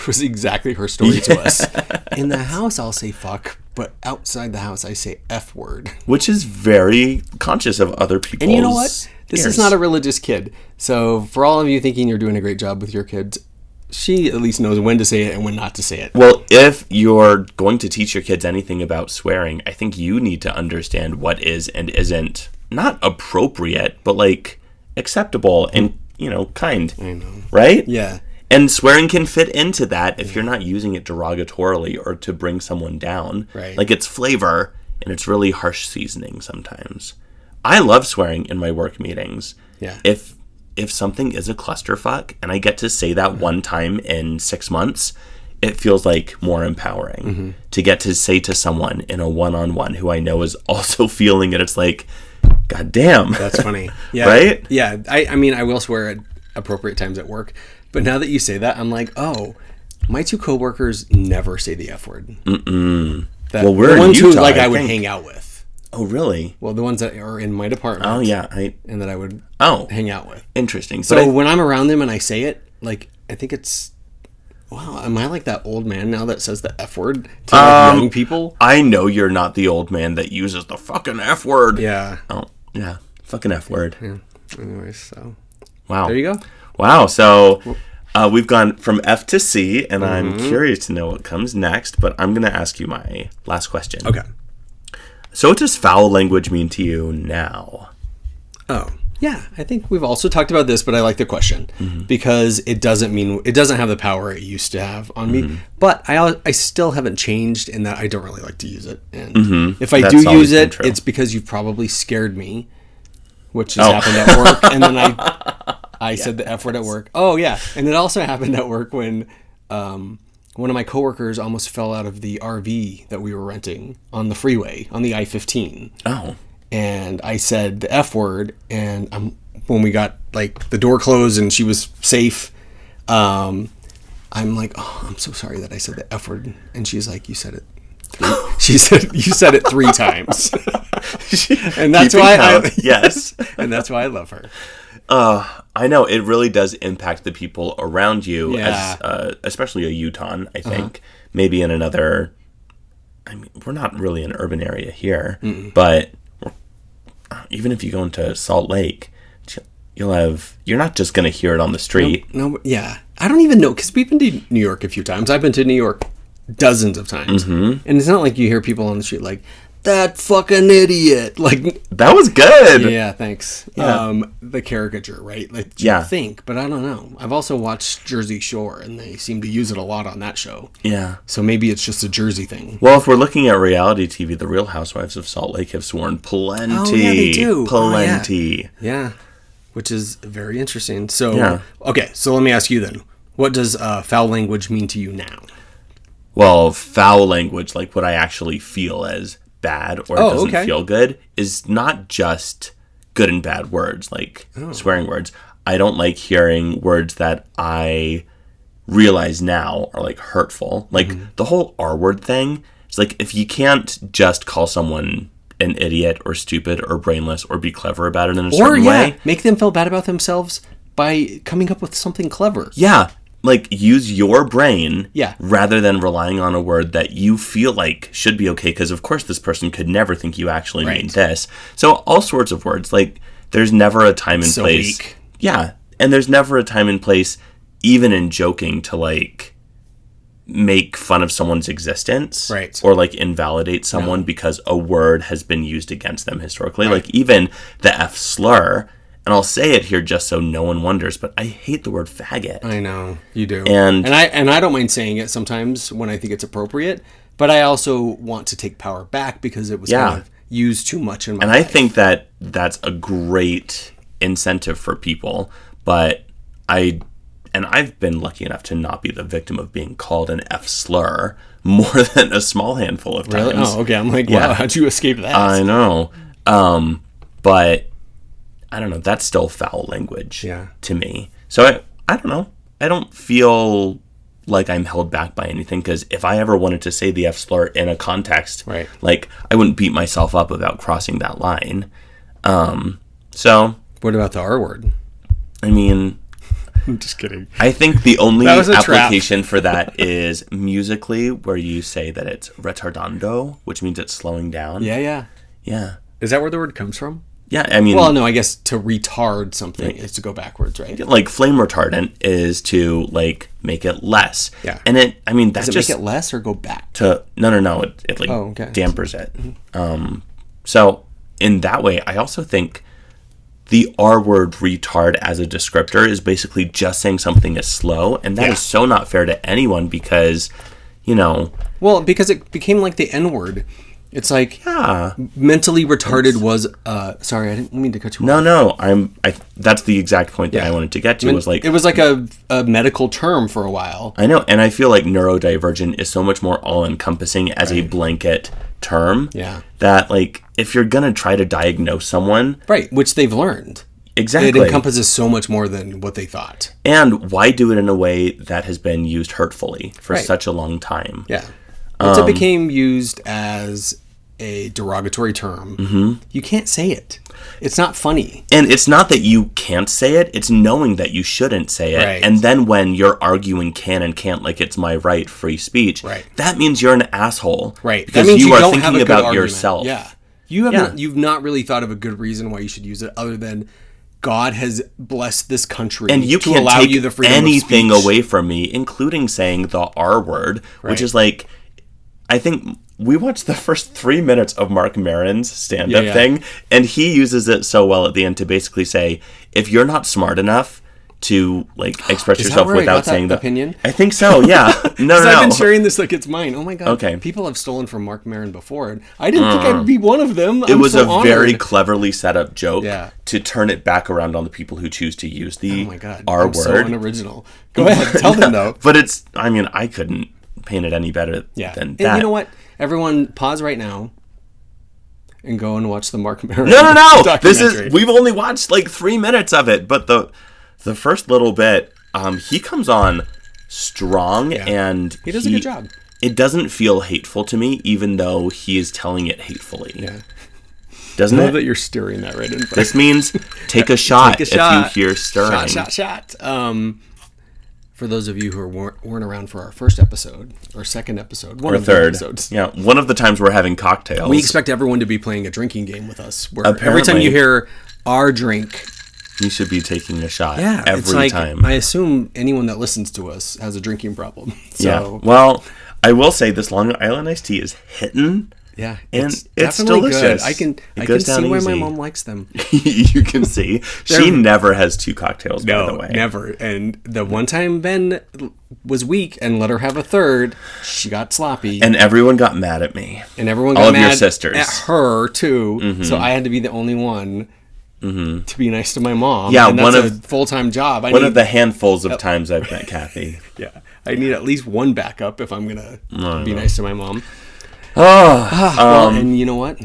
was exactly her story to us. In the house, I'll say fuck, but outside the house, I say F word. Which is very conscious of other people's And you know what? This is not a religious kid. So for all of you thinking you're doing a great job with your kids, she at least knows when to say it and when not to say it. Well, if you're going to teach your kids anything about swearing, I think you need to understand what is and isn't not appropriate, but like acceptable and, kind. I know. Right? Yeah. And swearing can fit into that if you're not using it derogatorily or to bring someone down. Right. Like it's flavor and it's really harsh seasoning sometimes. I love swearing in my work meetings. Yeah. If something is a clusterfuck and I get to say that one time in 6 months, it feels like more empowering to get to say to someone in a one-on-one who I know is also feeling it. It's like, God damn. That's funny. Yeah. Right? Yeah. I mean, I will swear at appropriate times at work, but now that you say that, I'm like, oh, my two coworkers never say the F word. Well, we're the ones in Utah, who I would hang out with. Oh, really? Well, the ones that are in my department. Oh, yeah. And that I would hang out with. Interesting. So when I'm around them and I say it, like, I think it's, wow, am I like that old man now that says the F word to young people? I know you're not the old man that uses the fucking F word. Yeah. Oh, yeah. Fucking F word. Yeah. Anyways, so. Wow. There you go. Wow. So we've gone from F to C, and I'm curious to know what comes next, but I'm going to ask you my last question. Okay. So what does foul language mean to you now? Oh, yeah. I think we've also talked about this, but I like the question because it doesn't have the power it used to have on me. But I still haven't changed in that I don't really like to use it. And if I do use it, it's because you've probably scared me, which has happened at work. And then I said the F word at work. Oh, yeah. And it also happened at work when one of my coworkers almost fell out of the RV that we were renting on the freeway, on the I-15. Oh. And I said the F word, and when we got, like, the door closed and she was safe, I'm like, oh, I'm so sorry that I said the F word. And she's like, you said it. She said, you said it 3 times. And that's why yes. And that's why I love her. I know it really does impact the people around you, Yeah. as especially a Utahn, I think. Maybe in another, I mean, we're not really an urban area here, but even if you go into Salt Lake, you're not just going to hear it on the street. No, yeah. I don't even know, because we've been to New York a few times. I've been to New York dozens of times. And it's not like you hear people on the street like, that fucking idiot. Like, that was good. Yeah, thanks. Yeah. The caricature, right? Like, you think, but I don't know. I've also watched Jersey Shore, and they seem to use it a lot on that show. Yeah. So maybe it's just a Jersey thing. Well, if we're looking at reality TV, the Real Housewives of Salt Lake have sworn plenty. Oh, yeah, they do. Plenty. Oh, yeah. Which is very interesting. So, okay, so let me ask you then. What does foul language mean to you now? Well, foul language, like what I actually feel as bad or doesn't feel good, is not just good and bad words, like swearing words. I don't like hearing words that I realize now are like hurtful. Like the whole R word thing. It's like if you can't just call someone an idiot or stupid or brainless or be clever about it in a certain way. Make them feel bad about themselves by coming up with something clever. Yeah. like, use your brain Yeah. rather than relying on a word that you feel like should be okay, because of course this person could never think you actually mean this. So all sorts of words, like, there's never a time and place. Weak. Yeah, and there's never a time and place, even in joking, to, like, make fun of someone's existence. Right. Or, like, invalidate someone because a word has been used against them historically. Right. Like, even the F slur, and I'll say it here just so no one wonders, but I hate the word faggot. I know, you do. And I don't mind saying it sometimes when I think it's appropriate, but I also want to take power back because it was kind of used too much in my life. I think that that's a great incentive for people, but I've been lucky enough to not be the victim of being called an F slur more than a small handful of times. Really? Oh, okay. I'm like, wow, how'd you escape that? I know. But I don't know. That's still foul language to me. So I don't know. I don't feel like I'm held back by anything, because if I ever wanted to say the F slur in a context, like, I wouldn't beat myself up about crossing that line. So what about the R word? I mean, I'm just kidding. I think the only application for that is musically, where you say that it's retardando, which means it's slowing down. Yeah. Is that where the word comes from? Yeah, I mean... Well, no, I guess to retard something is to go backwards, right? Like, flame retardant is to, like, make it less. Yeah. And that's Does it just... make it less or go back? No. It like, dampers it. So, in that way, I also think the R word retard as a descriptor is basically just saying something is slow, and that is so not fair to anyone, because, you know... Well, because it became like the N word. It's like mentally retarded was sorry, I didn't mean to cut you off. No, that's the exact point that I wanted to get to. Was like, it was like a medical term for a while. I know, and I feel like neurodivergent is so much more all-encompassing as a blanket term. Yeah. That, like, if you're gonna try to diagnose someone, which they've learned. Exactly. It encompasses so much more than what they thought. And why do it in a way that has been used hurtfully for such a long time? Yeah. Once it became used as a derogatory term, you can't say it. It's not funny. And it's not that you can't say it, it's knowing that you shouldn't say it. Right. And then when you're arguing can and can't, like it's my right, free speech, that means you're an asshole. Right. Because that means you you are don't thinking have a good about argument. yourself. Yeah. You've not really thought of a good reason why you should use it, other than God has blessed this country and you to can't allow take you the freedom anything of speech. away from me, including saying the R word, which is like, I think we watched the first 3 minutes of Mark Maron's stand-up thing, and he uses it so well at the end to basically say, if you're not smart enough to, like, express yourself without saying that opinion. I think so. Yeah. No. I've been sharing this like it's mine. Oh my god. Okay. People have stolen from Mark Maron before, and I didn't think I'd be one of them. It was so a very cleverly set up joke to turn it back around on the people who choose to use the R word. So unoriginal. Go ahead, tell them though. But it's, I mean, I couldn't paint it any better than that. And you know what? Everyone, pause right now and go and watch the Mark Maron. No. We've only watched like 3 minutes of it, but the first little bit, he comes on strong and he does a good job. It doesn't feel hateful to me, even though he is telling it hatefully. Yeah. Doesn't it? I love that you're stirring that right in front. This means take a shot if you hear stirring. Shot. For those of you who weren't around for our first episode or second episode, one of the episodes. Yeah, one of the times we're having cocktails. We expect everyone to be playing a drinking game with us. Where every time you hear our drink, you should be taking a shot. Yeah, every time. I assume anyone that listens to us has a drinking problem. So. Yeah. Well, I will say this Long Island iced tea is hitting. Yeah, and it's delicious. Good. I can see why my mom likes them. You can see. She never has 2 cocktails, by the way. Never. And the one time Ben was weak and let her have a third, she got sloppy. And everyone got mad at me. And everyone got mad at her, too. Mm-hmm. So I had to be the only one to be nice to my mom. Yeah, and that's a full-time job. One of the handfuls of times I've met Kathy. Yeah. I need at least one backup if I'm going to be nice to my mom. And you know what?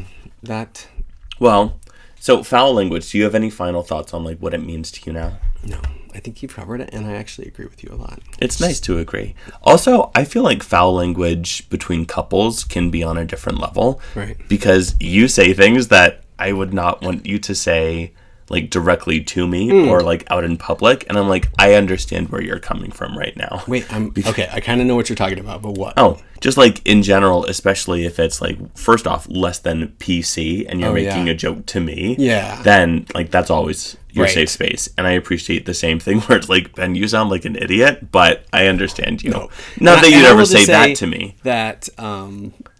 So foul language, do you have any final thoughts on like what it means to you now? No, I think you've covered it, and I actually agree with you a lot. It's nice to agree. Also, I feel like foul language between couples can be on a different level. Right. Because you say things that I would not want you to say like directly to me or like out in public, and I'm like, I understand where you're coming from right now. Wait, okay, I kind of know what you're talking about, but what? Oh, just like in general, especially if it's like, first off, less than PC and you're making a joke to me, then like that's always your safe space. And I appreciate the same thing where it's like, Ben, you sound like an idiot, but I understand you. No. Not that you'd ever say that to me. That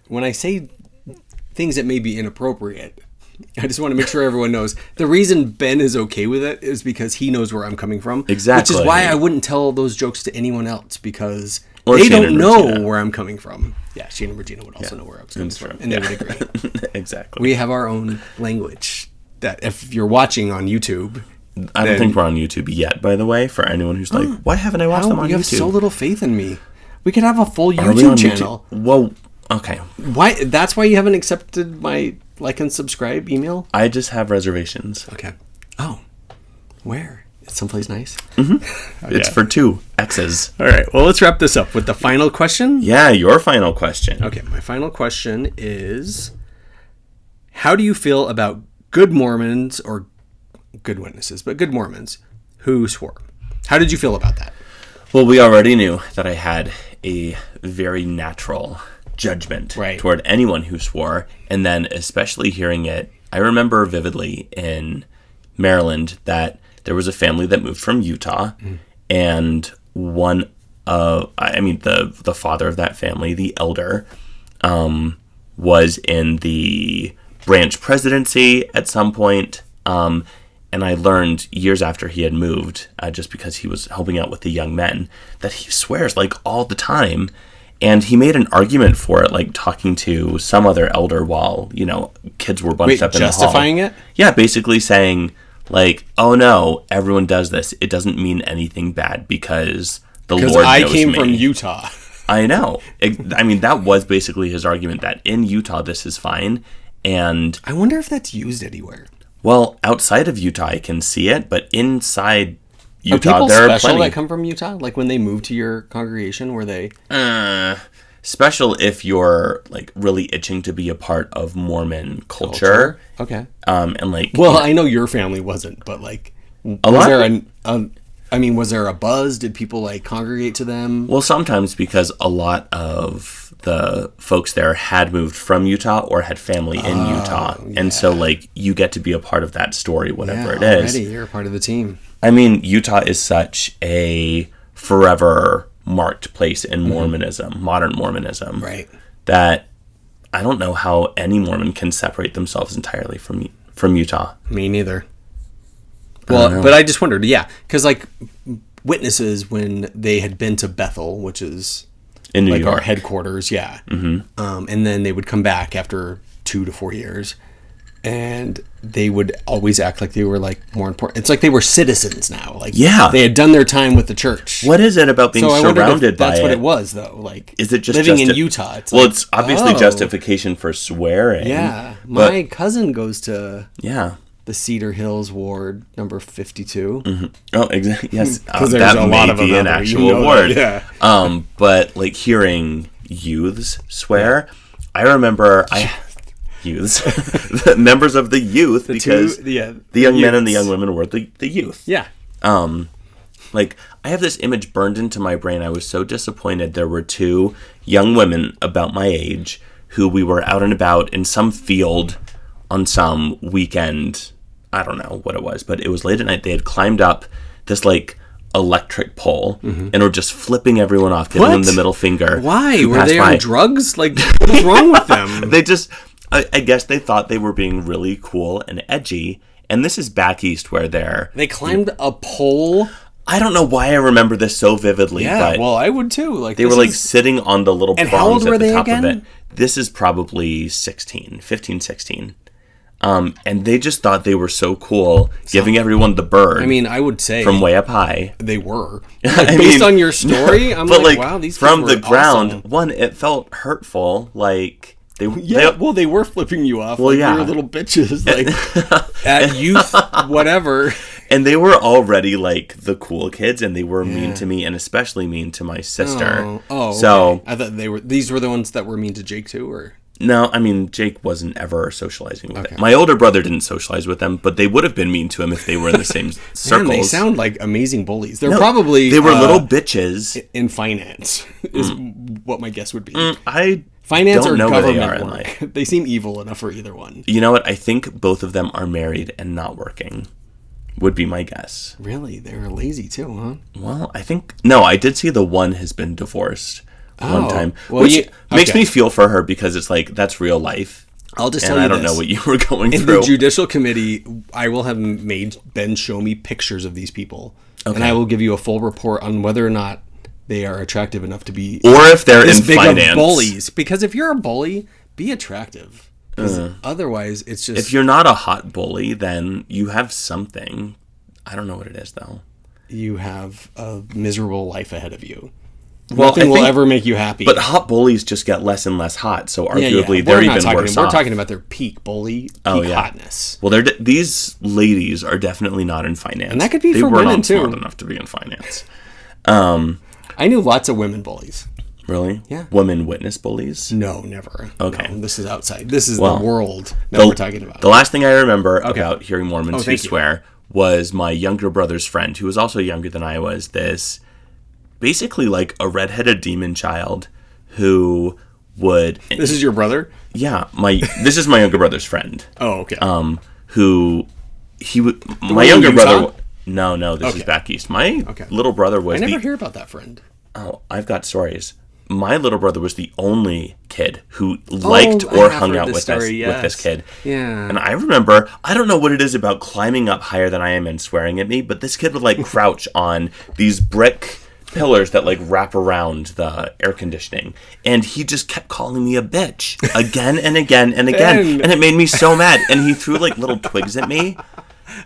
when I say things that may be inappropriate, I just want to make sure everyone knows the reason Ben is okay with it is because he knows where I'm coming from. Exactly. Which is why I wouldn't tell those jokes to anyone else, because they don't know where I'm coming from. Yeah, Shane and Regina would also know where I was coming from, and they would agree. Exactly. We have our own language that if you're watching on YouTube... I don't think we're on YouTube yet, by the way, for anyone who's like, why haven't I watched them on YouTube? You have so little faith in me. We could have a full YouTube channel. Well, okay. Why? That's why you haven't accepted my like and subscribe email? I just have reservations. Okay. Oh. Where? It's someplace nice? Mm-hmm. It's for 2 EXES. All right. Well, let's wrap this up with the final question. Yeah, your final question. Okay. My final question is, how do you feel about good Mormons, or good witnesses, but good Mormons who swore? How did you feel about that? Well, we already knew that I had a very natural judgment toward anyone who swore, and then especially hearing it, I remember vividly in Maryland that there was a family that moved from Utah, and the father of that family, the elder, was in the branch presidency at some point, and I learned years after he had moved, just because he was helping out with the young men, that he swears like all the time. And he made an argument for it, like talking to some other elder while, kids were bunched up in the hall. Justifying it? Yeah, basically saying, like, oh no, everyone does this. It doesn't mean anything bad because the Lord knows me. Because I came from Utah. I know. That was basically his argument, that in Utah this is fine. And I wonder if that's used anywhere. Well, outside of Utah I can see it, but inside Utah, there are special that come from Utah? Like when they move to your congregation, were they? Special if you're like really itching to be a part of Mormon culture. Okay. And like. Well, I know your family wasn't, but like, was there a buzz? Did people like congregate to them? Well, sometimes, because a lot of the folks there had moved from Utah or had family in Utah, and so like you get to be a part of that story, whatever it is. Already, you're a part of the team. Utah is such a forever marked place in Mormonism, modern Mormonism, right? That I don't know how any Mormon can separate themselves entirely from Utah. Me neither. Well, but I just wondered, because like witnesses, when they had been to Bethel, which is in New like York, our headquarters, and then they would come back after 2 to 4 years. And they would always act like they were like more important. It's like they were citizens now. Like they had done their time with the church. What is it about being surrounded by it? That's what it was, though. Like, is it just living in Utah? It's obviously justification for swearing. Yeah, my cousin goes to the Cedar Hills Ward, number 52. Mm-hmm. Oh, exactly. Yes, because there's a lot of them. An actual ward. But like hearing youths swear, I remember youths, the members of the youth, because the young men and the young women were the youth. Yeah. Like I have this image burned into my brain. I was so disappointed. There were 2 young women about my age who we were out and about in some field on some weekend. I don't know what it was, but it was late at night. They had climbed up this like electric pole and were just flipping everyone off, giving them the middle finger. Why? Were they on drugs? Like, what is wrong with them? They just... I guess they thought they were being really cool and edgy, and this is back east where they climbed a pole. I don't know why I remember this so vividly. Yeah, but well, I would too. Like they were like sitting on the little prongs at the top again? of it. This is probably 15, 16. And they just thought they were so cool, giving everyone the bird. I would say from way up high. They were. Based on your story, I'm like, wow, these from the ground. Awesome. One, it felt hurtful, like. They were flipping you off. Well, like you were little bitches, like at youth, whatever. And they were already like the cool kids, and they were mean to me, and especially mean to my sister. Oh, so okay. I thought these were the ones that were mean to Jake too, or No, I mean, Jake wasn't ever socializing with them. My older brother didn't socialize with them, but they would have been mean to him if they were in the same circles. Man, they sound like amazing bullies. They were little bitches. In finance, is what my guess would be. I Finance don't or know government where they are in work. life. They seem evil enough for either one. You know what? I think both of them are married and not working. Would be my guess. Really? They're lazy too, huh? Well, I think... No, I did see the one has been divorced one time. Well, which makes me feel for her because it's like, that's real life. I'll just tell you I don't know what you were going in through. the judicial committee, I will have made Ben show me pictures of these people. Okay. And I will give you a full report on whether or not they are attractive enough to be... Or if they're in big finance. Of bullies. Because if you're a bully, be attractive. Otherwise, it's just... If you're not a hot bully, then you have something. I don't know what it is, though. You have a miserable life ahead of you. Well, Nothing will ever make you happy. But hot bullies just get less and less hot, so arguably they're even worse off. We're talking about their peak bully, hotness. Well, these ladies are definitely not in finance. And that could be for women, too. They were not smart enough to be in finance. I knew lots of women bullies. Really? Yeah. Women witness bullies? No, never. Okay. No, this is outside. This is the world that we're talking about. The last thing I remember about hearing Mormons who swear was my younger brother's friend, who was also younger than I was, basically like a redheaded demon child who would... This is your brother? Yeah. This is my younger brother's friend. Oh, okay. Who he would... My younger brother... No, this is back east. My little brother was... I never hear about that friend. Oh, I've got stories. My little brother was the only kid who liked or hung out with this kid. Yeah. And I remember, I don't know what it is about climbing up higher than I am and swearing at me, but this kid would like crouch on these brick pillars that like wrap around the air conditioning. And he just kept calling me a bitch again and again and again. And it made me so mad. And he threw like little twigs at me.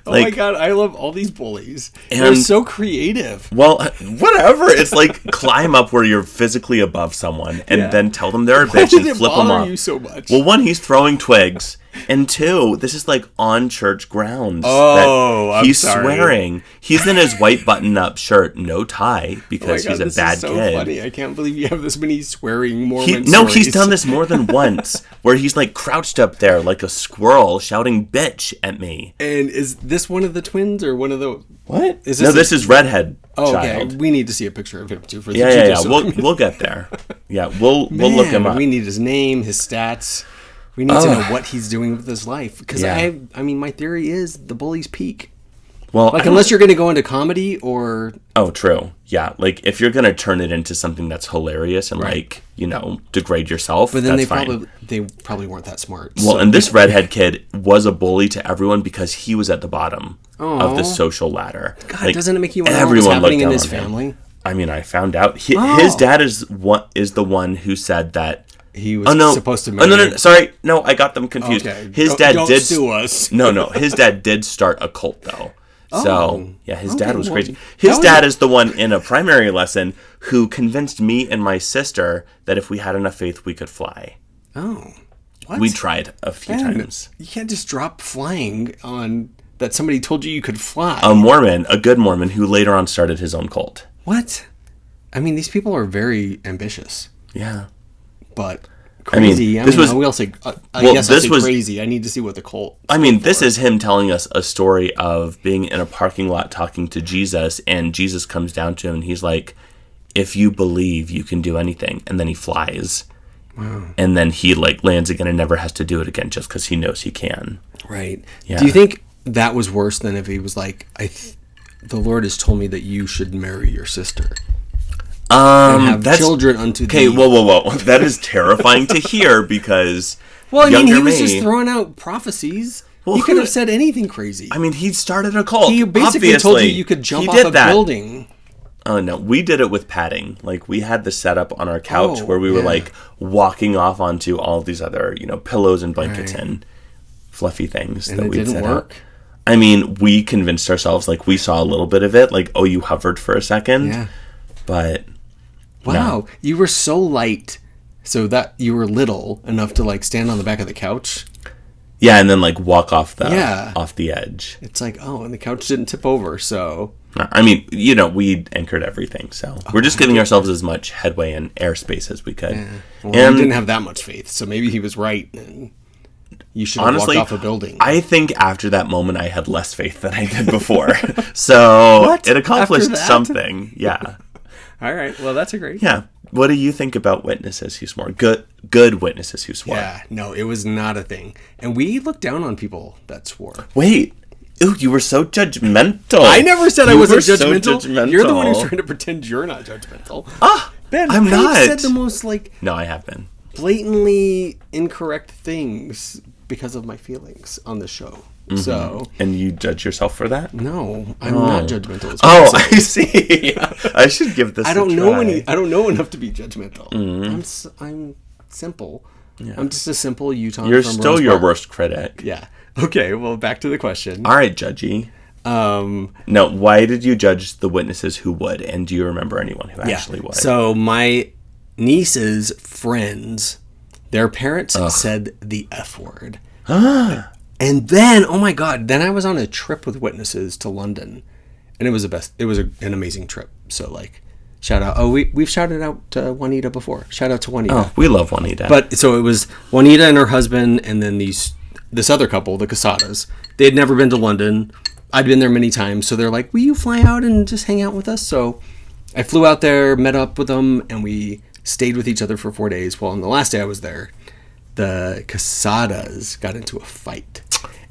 Oh my god, I love all these bullies. They're so creative. Well, whatever. It's like climb up where you're physically above someone and then tell them they're a bitch and flip them off. Why did it bother you so much? Well, one, he's throwing twigs. And two, this is like on church grounds. He's swearing. He's in his white button-up shirt, no tie, because he's a bad kid. This is so funny. I can't believe you have this many swearing Mormon No, he's done this more than once, where he's like crouched up there like a squirrel shouting bitch at me. And is this one of the twins or one of the... What? This is redhead child. Okay. We need to see a picture of him too for the Yeah. We'll get there. Yeah, we'll look him up. We need his name, his stats. We need to know what he's doing with his life. Because I mean, my theory is the bullies peak. Well, like unless you're going to go into comedy or... Oh, true. Yeah, like if you're going to turn it into something that's hilarious and like, degrade yourself, but then that's fine. They probably weren't that smart. Well, and this redhead kid was a bully to everyone because he was at the bottom of the social ladder. God, like, doesn't it make you wonder what was happening in his family? I mean, I found out his dad is the one who said that he was supposed to marry. No, sorry. No, I got them confused. Okay. His dad did sue us. No, his dad did start a cult though. So, his dad was crazy. His dad is the one in a primary lesson who convinced me and my sister that if we had enough faith, we could fly. Oh. What? We tried a few times. You can't just drop flying on that somebody told you could fly. A good Mormon who later on started his own cult. What? I mean, these people are very ambitious. Yeah. But... Crazy. I mean, this was crazy. I need to see what the cult. I mean, this is him telling us a story of being in a parking lot talking to Jesus, and Jesus comes down to him, and he's like, "If you believe, you can do anything." And then he flies, and then he like lands again and never has to do it again, just because he knows he can. Right. Yeah. Do you think that was worse than if he was like, "The Lord has told me that you should marry your sister"? And have children unto thee. Okay, whoa. That is terrifying to hear because he was just throwing out prophecies. He could have said anything crazy. I mean, he started a cult. He basically told you could jump off a building. Oh, no. We did it with padding. Like, we had the setup on our couch where we were, like, walking off onto all these other, pillows and blankets and fluffy things that we'd set up. I mean, we convinced ourselves, like, we saw a little bit of it. Like, you hovered for a second. Yeah. But... Wow, you were so light, so that you were little enough to like stand on the back of the couch. Yeah, and then like walk off the edge. It's like, oh, and the couch didn't tip over, so... I mean, we anchored everything, so we're just giving ourselves as much headway and airspace as we could. Yeah. Well, and we didn't have that much faith, so maybe he was right, and you should have honestly, walked off a building. I think after that moment, I had less faith than I did before. So it accomplished something. Yeah. All right. Well, that's a great... Yeah. What do you think about witnesses who swore? Good witnesses who swore. Yeah. No, it was not a thing. And we looked down on people that swore. Wait. Ooh, you were so judgmental. I never said I wasn't judgmental. So judgmental. You're the one who's trying to pretend you're not judgmental. Ben, I'm not. I've said the most, No, I have been. Blatantly incorrect things because of my feelings on the show. Mm-hmm. So, and you judge yourself for that? No, I'm not judgmental. I see. I should give this. I don't know enough to be judgmental. Mm-hmm. I'm simple. Yeah. I'm just a simple Utah. You're still your worst critic. Yeah. Okay. Well, back to the question. All right, judgy. No, why did you judge the witnesses who would? And do you remember anyone who actually would? So my niece's friends, their parents said the F word. And then, oh my God, then I was on a trip with witnesses to London, and it was the best. It was an amazing trip. So like, shout out. Oh, we've shouted out Juanita before. Shout out to Juanita. Oh, we love Juanita. But so it was Juanita and her husband, and then this other couple, the Casadas. They had never been to London. I'd been there many times, so they're like, "Will you fly out and just hang out with us?" So I flew out there, met up with them, and we stayed with each other for 4 days. Well, on the last day I was there, the Casadas got into a fight.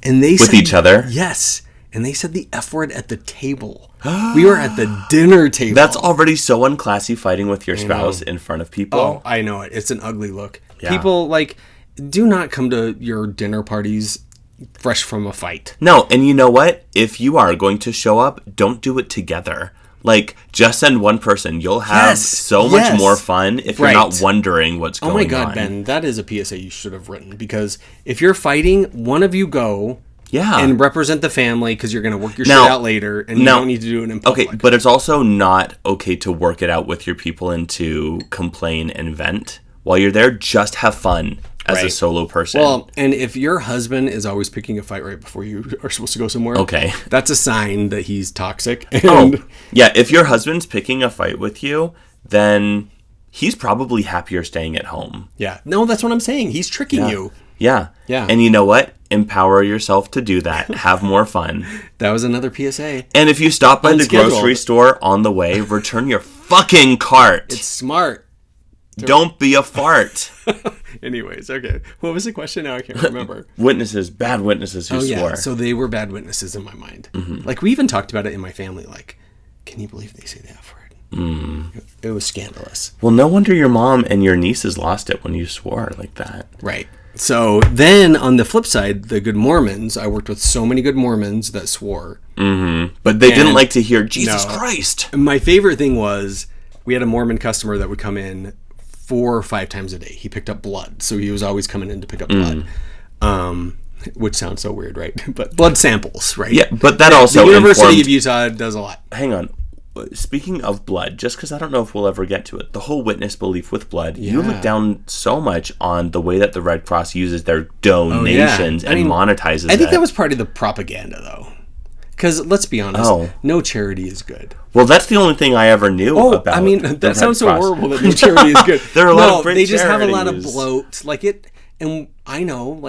And they with each other? Yes. And they said the F word at the table. We were at the dinner table. That's already so unclassy, fighting with your spouse in front of people. Oh, I know it. It's an ugly look. Yeah. People, do not come to your dinner parties fresh from a fight. No, and you know what? If you are going to show up, don't do it together. Just send one person. You'll have so much more fun if you're not wondering what's going on. Oh my God, Ben, that is a PSA you should have written. Because if you're fighting, one of you go and represent the family, because you're going to work your shit out later, and you don't need to do it in public. Okay, but it's also not okay to work it out with your people and to complain and vent. While you're there, just have fun as a solo person. Well, and if your husband is always picking a fight right before you are supposed to go somewhere, that's a sign that he's toxic. Yeah, if your husband's picking a fight with you, then he's probably happier staying at home. Yeah. No, that's what I'm saying. He's tricking you. Yeah. Yeah. And you know what? Empower yourself to do that. Have more fun. That was another PSA. And if you stop by the grocery store on the way, return your fucking cart. It's smart. Don't be a fart. Anyways, okay. What was the question now? I can't remember. Bad witnesses who swore. So they were bad witnesses in my mind. Mm-hmm. We even talked about it in my family. Can you believe they say the F word? Mm. It was scandalous. Well, no wonder your mom and your nieces lost it when you swore like that. Right. So then on the flip side, the Good Mormons, I worked with so many Good Mormons that swore. Mm-hmm. But they didn't like to hear Jesus Christ. My favorite thing was we had a Mormon customer that would come in 4 or 5 times a day. He picked up blood, so he was always coming in to pick up blood. Which sounds so weird, right? But blood samples, right? Yeah, but that also the University of Utah does a lot. Hang on. Speaking of blood, just because I don't know if we'll ever get to it, the whole witness belief with blood, you look down so much on the way that the Red Cross uses their donations and monetizes it. I think that was part of the propaganda, though. Because let's be honest, no charity is good. Well, that's the only thing I ever knew about. I mean, that sounds so horrible that no charity is good. There are a lot of great they just charities. have a lot of bloat. And I know,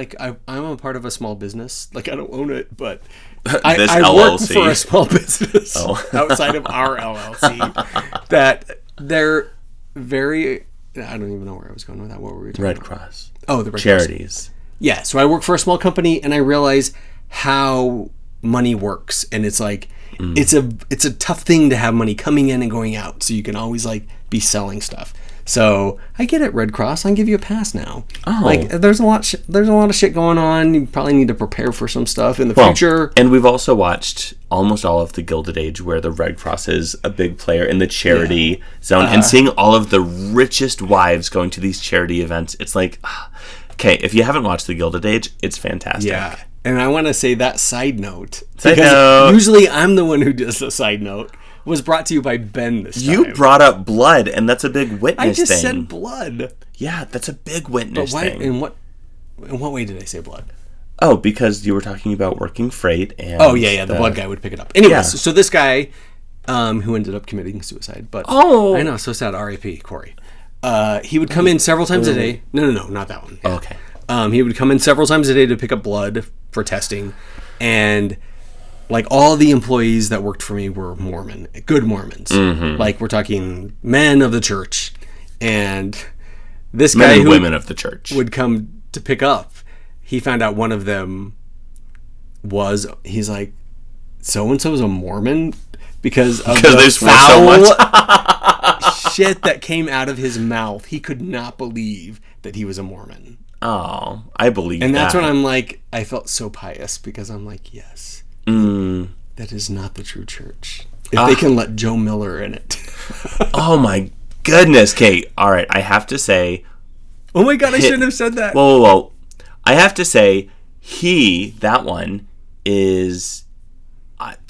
I'm a part of a small business. I don't own it, but I work for a small business outside of our LLC that they're very... I don't even know where I was going with that. What were we talking about? Red Cross. Oh, the Red Charities. Cross. Yeah, so I work for a small company, and I realize how money works, and it's it's a tough thing to have money coming in and going out, so you can always be selling stuff. So I get it, Red Cross. I can give you a pass now. There's a lot of shit going on. You probably need to prepare for some stuff in the future. And we've also watched almost all of the Gilded Age, where the Red Cross is a big player in the charity zone, and seeing all of the richest wives going to these charity events. It's okay, if you haven't watched the Gilded Age, it's fantastic. Yeah. And I want to say that side note. Usually I'm the one who does the side note. Was brought to you by Ben this time. You brought up blood, and that's a big witness thing. I just said blood. Yeah, that's a big witness thing. In what way did I say blood? Oh, because you were talking about working freight and... Oh, yeah, the blood guy would pick it up. Anyways, Yeah. so this guy, who ended up committing suicide, but... Oh! I know, so sad, R.I.P., Corey. He would come in several times a day. No, not that one. Oh, okay. He would come in several times a day to pick up blood for testing, and... like, all the employees that worked for me were Mormon, good Mormons. Mm-hmm. Like, we're talking men of the church. And this Men guy and who women of the church would come to pick up, he found out one of them he's like, so-and-so is a Mormon? Because of the foul shit that came out of his mouth. He could not believe that he was a Mormon. Oh, I believe And that's that. when I'm like, I felt so pious because I'm like, yes. That is not the true church. If they can let Joe Miller in it. Oh my goodness, Kate. All right, I have to say... Oh my God, I shouldn't have said that. Whoa. I have to say, that one is...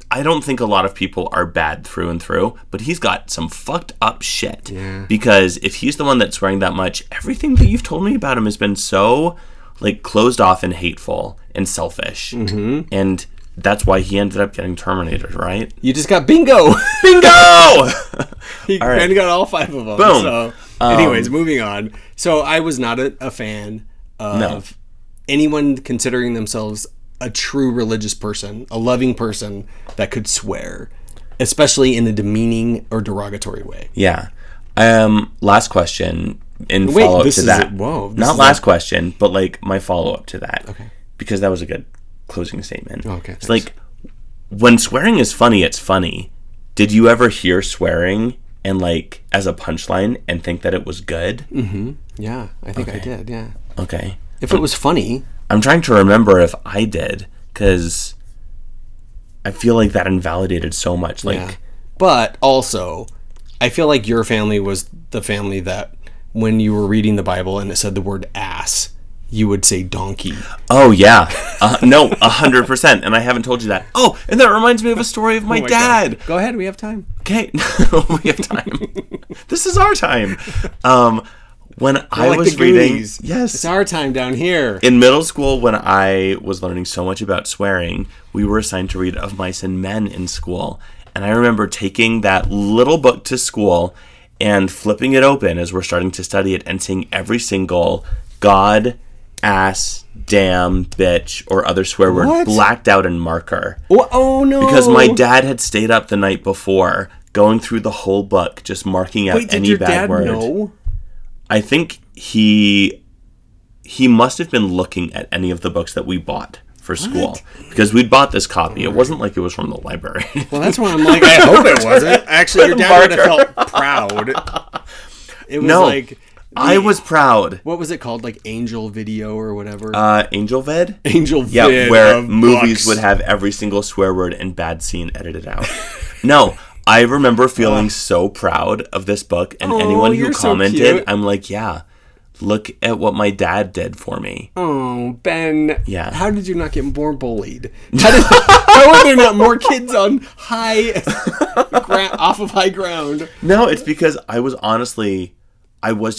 I don't think a lot of people are bad through and through, but he's got some fucked up shit. Yeah. Because if he's the one that's swearing that much, everything that you've told me about him has been so, like, closed off and hateful and selfish. Mm-hmm. And... that's why he ended up getting terminated, right? You just got bingo! Bingo! He All right. kind of got all 5 of them. Boom. So, anyways, moving on. So I was not a fan of anyone considering themselves a true religious person, a loving person that could swear, especially in a demeaning or derogatory way. Yeah. Last question in follow-up to that. Not last question, but like my follow-up to that. Okay. Because that was a good closing statement. Okay. It's like, when swearing is funny, it's funny. Did you ever hear swearing and like as a punchline and think that it was good? Mm-hmm. Yeah, I think I did, yeah. Okay. If it was funny. I'm trying to remember if I did, because I feel like that invalidated so much. Like, yeah. But also, I feel like your family was the family that when you were reading the Bible and it said the word ass, you would say donkey. Oh, yeah. No, 100%. And I haven't told you that. Oh, and that reminds me of a story of my dad. God. Go ahead. We have time. Okay. We have time. This is our time. When I was reading... Yes. It's our time down here. In middle school, when I was learning so much about swearing, we were assigned to read Of Mice and Men in school. And I remember taking that little book to school and flipping it open as we're starting to study it and seeing every single God... ass, damn, bitch, or other swear word blacked out in marker. Oh no! Because my dad had stayed up the night before, going through the whole book, just marking out any bad word. Know? I think he must have been looking at any of the books that we bought for school. Because we'd bought this copy. It wasn't like it was from the library. Well, that's why I'm like, I hope it wasn't. Actually, your dad would have felt proud. It was like... I was proud. What was it called? Like Angel Video or whatever? Angel Vid? Angel Vid. Yeah, where movies would have every single swear word and bad scene edited out. No, I remember feeling so proud of this book, and anyone who commented, I'm like, yeah, look at what my dad did for me. Oh, Ben. Yeah. How did you not get more bullied? How are there not more kids on off of high ground? No, it's because I was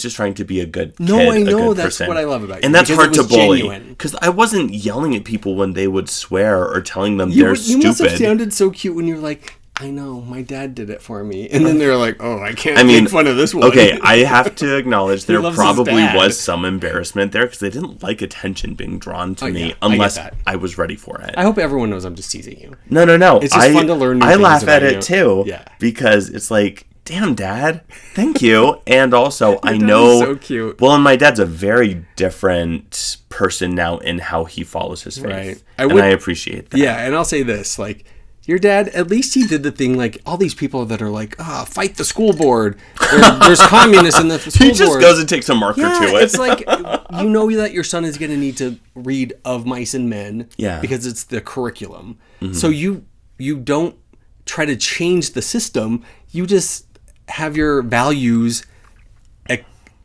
just trying to be a good kid. No, I know. That's what I love about you. And that's hard to bully. Because I wasn't yelling at people when they would swear or telling them they're stupid. You must have sounded so cute when you were like, I know, my dad did it for me. And then they're like, oh, I can't make fun of this one. Okay, I have to acknowledge there probably was some embarrassment there because they didn't like attention being drawn to me unless I was ready for it. I hope everyone knows I'm just teasing you. No. It's just fun to learn new I things laugh at about it too. Yeah. Because it's like, damn, Dad, thank you. And also, I know... so cute. Well, and my dad's a very different person now in how he follows his faith. Right. I appreciate that. Yeah, and I'll say this, like, your dad, at least he did the thing, like, all these people that are like, fight the school board. There's communists in the school board. He just goes and takes a marker to it. It's like, you know that your son is going to need to read Of Mice and Men. Yeah. Because it's the curriculum. Mm-hmm. So you don't try to change the system. You just... have your values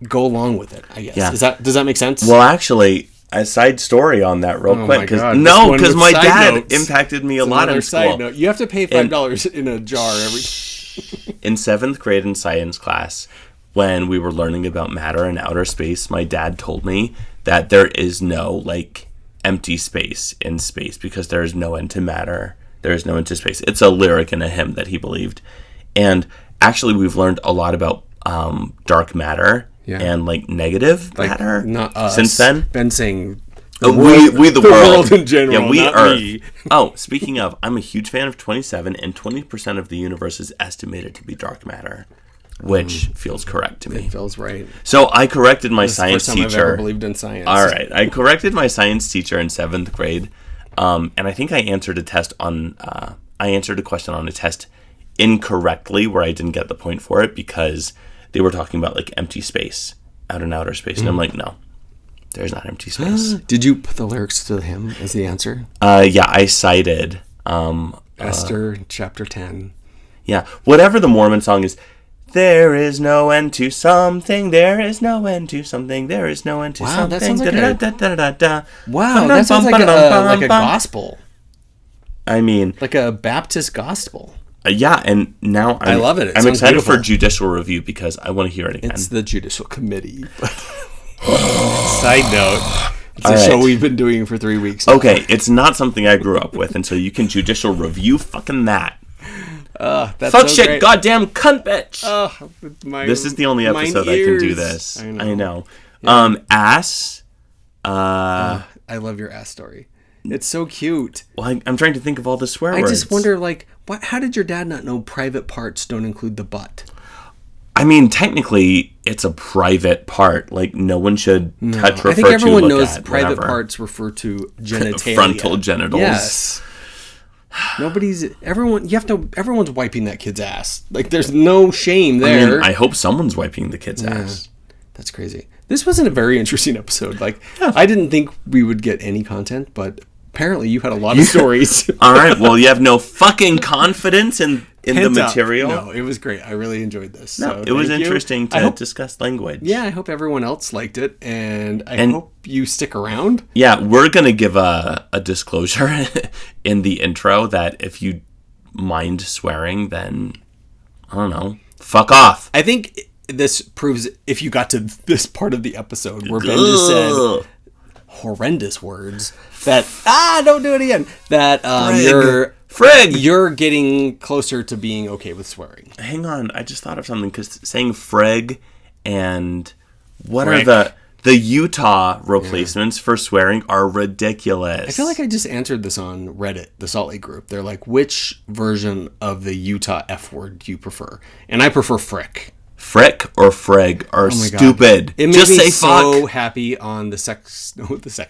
go along with it, I guess. Yeah. Does that make sense? Well, actually, a side story on that real quick. Because my dad impacted me a lot in school. Note. You have to pay $5 in a jar every... In 7th grade in science class, when we were learning about matter and outer space, my dad told me that there is no, like, empty space in space because there is no end to matter. There is no end to space. It's a lyric in a hymn that he believed. And actually, we've learned a lot about dark matter and like negative matter not us. Since then. Ben saying we the world in general, yeah, we not Earth. me. Oh, speaking of, I'm a huge fan of 27, and 20% of the universe is estimated to be dark matter, which feels correct to me. It feels right. So I corrected my This science is the first time teacher. I've ever believed in science. All right, I corrected my science teacher in 7th grade, and I think I answered a question on a test incorrectly where I didn't get the point for it because they were talking about like empty space out in outer space, and I'm like, no, there's not empty space. Did you put the lyrics to the hymn as the answer? Yeah, I cited Esther chapter 10. Yeah, whatever the Mormon song is. There is no end to something. There is no end to something. There is no end to something. That sounds like a... Wow, that sounds like a gospel. I mean, like a Baptist gospel. Yeah, and now I love it. I'm excited beautiful. for judicial review because I want to hear it again. It's the judicial committee. Side note. It's All a show right. we've been doing for 3 weeks now. Okay, it's not something I grew up with, and so you can judicial review fucking that. That's Fuck so shit, great. goddamn cunt bitch. This is the only episode I can do this. I know. Yeah. Ass. I love your ass story. It's so cute. Well, I'm trying to think of all the swear words. I just wonder, like, how did your dad not know private parts don't include the butt? I mean, technically, it's a private part. Like, no one should touch, refer to, I think everyone look knows at, private whatever. parts refer to genitalia. Frontal genitals. Yes. Everyone's wiping that kid's ass. Like, there's no shame there. I mean, I hope someone's wiping the kid's ass. That's crazy. This wasn't a very interesting episode. Like, I didn't think we would get any content, but apparently you had a lot of stories. All right. Well, you have no fucking confidence in the material. No, it was great. I really enjoyed this. No, it was interesting to discuss language. Yeah, I hope everyone else liked it, and I hope you stick around. Yeah, we're going to give a disclosure in the intro that if you mind swearing, then, I don't know, fuck off. I think this proves, if you got to this part of the episode where Ben just said horrendous words, that, don't do it again, that you're getting closer to being okay with swearing. Hang on, I just thought of something, because saying frig and what Frick. are the Utah replacements for swearing are ridiculous. I feel like I just answered this on Reddit, the Salt Lake group. They're like, which version of the Utah F word do you prefer? And I prefer frick. Frick or frig are stupid. God. It made just me say so fuck. happy on the sex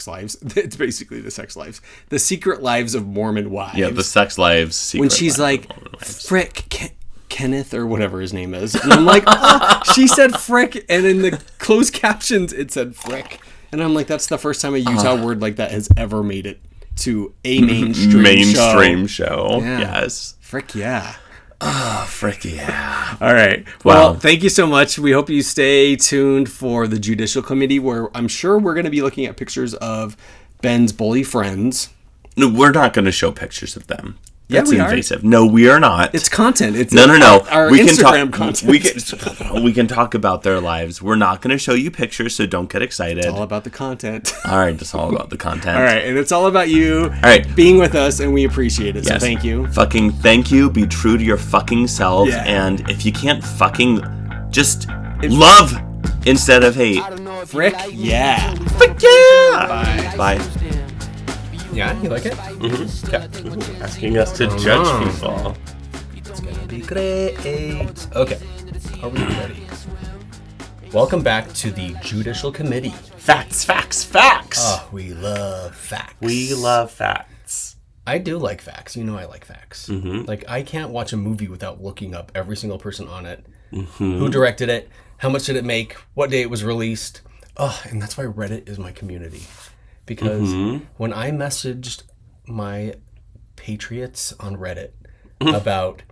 lives. It's basically the sex lives. The secret lives of Mormon wives. Yeah, the sex lives. Secret when she's lives like, frick, Kenneth or whatever his name is. And I'm like, she said frick. And in the closed captions, it said frick. And I'm like, that's the first time a Utah word like that has ever made it to a mainstream show. Yeah. Yes. Frick, yeah. Oh, frick, yeah. All right. Well, thank you so much. We hope you stay tuned for the Judicial Committee, where I'm sure we're going to be looking at pictures of Ben's bully friends. No, we're not going to show pictures of them. That's we invasive. No, we are not. It's content. It's no. Our Instagram content. We can talk about their lives. We're not going to show you pictures, so don't get excited. It's all about the content. All right, it's all about the content. All right, and it's all about you right. being with us, and we appreciate it. Yes. So thank you. Fucking thank you. Be true to your fucking self. Yeah. And if you can't fucking just love instead of hate. Frick, yeah. Frick, yeah. Bye. Yeah, you like it? Mm-hmm. Yeah. Asking us to judge people. It's gonna be great. Okay, are we ready? Welcome back to the Judicial Committee. Facts. Oh, we love facts. We love facts. I do like facts. You know I like facts. Mm-hmm. Like, I can't watch a movie without looking up every single person on it. Mm-hmm. Who directed it? How much did it make? What day it was released? Oh, and that's why Reddit is my community. Because when I messaged my patriots on Reddit about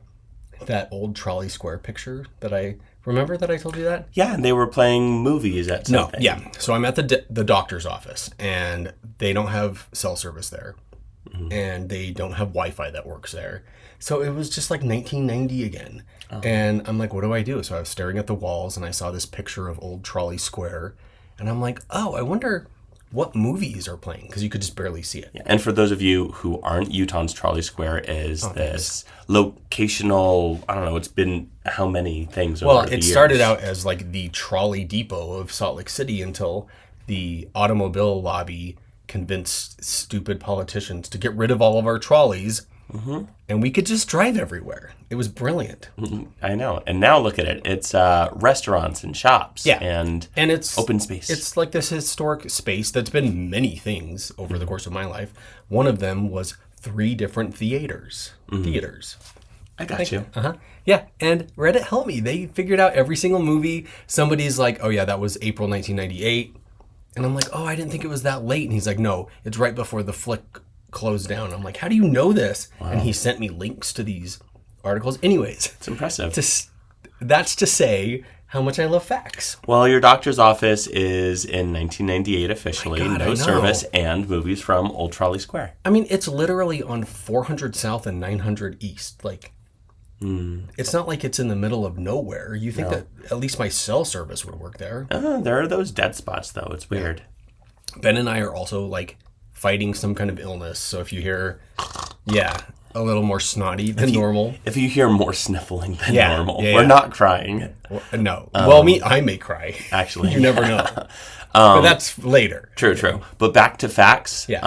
that old Trolley Square picture that I... Remember that I told you that? Yeah, and they were playing movies at something. No, yeah. So I'm at the doctor's office, and they don't have cell service there. And they don't have Wi-Fi that works there. So it was just like 1990 again. Oh. And I'm like, what do I do? So I was staring at the walls, and I saw this picture of old Trolley Square. And I'm like, oh, I wonder what movies are playing because you could just barely see it. Yeah. And for those of you who aren't, Utah's Trolley Square is this locational, I don't know, it's been how many things over the years? It started out as like the trolley depot of Salt Lake City until the automobile lobby convinced stupid politicians to get rid of all of our trolleys. Mm-hmm. And we could just drive everywhere. It was brilliant. I know. And now look at it. It's restaurants and shops and it's open space. It's like this historic space that's been many things over the course of my life. One of them was 3 different theaters. I got you. Yeah, and Reddit helped me. They figured out every single movie. Somebody's like, oh yeah, that was April 1998. And I'm like, oh, I didn't think it was that late. And he's like, no, it's right before the flick closed down. I'm like, how do you know this? Wow. And he sent me links to these articles. Anyways. It's impressive. That's to say how much I love facts. Well, your doctor's office is in 1998 officially. No service and movies from Old Trolley Square. I mean, it's literally on 400 South and 900 East. Like, it's not like it's in the middle of nowhere. You think that at least my cell service would work there. There are those dead spots, though. It's weird. Ben and I are also, like, fighting some kind of illness. So if you hear, a little more snotty than normal. If you hear more sniffling than normal. We're not crying. Well, no. I may cry. Actually. You never know. But that's later. True. But back to facts. Yeah.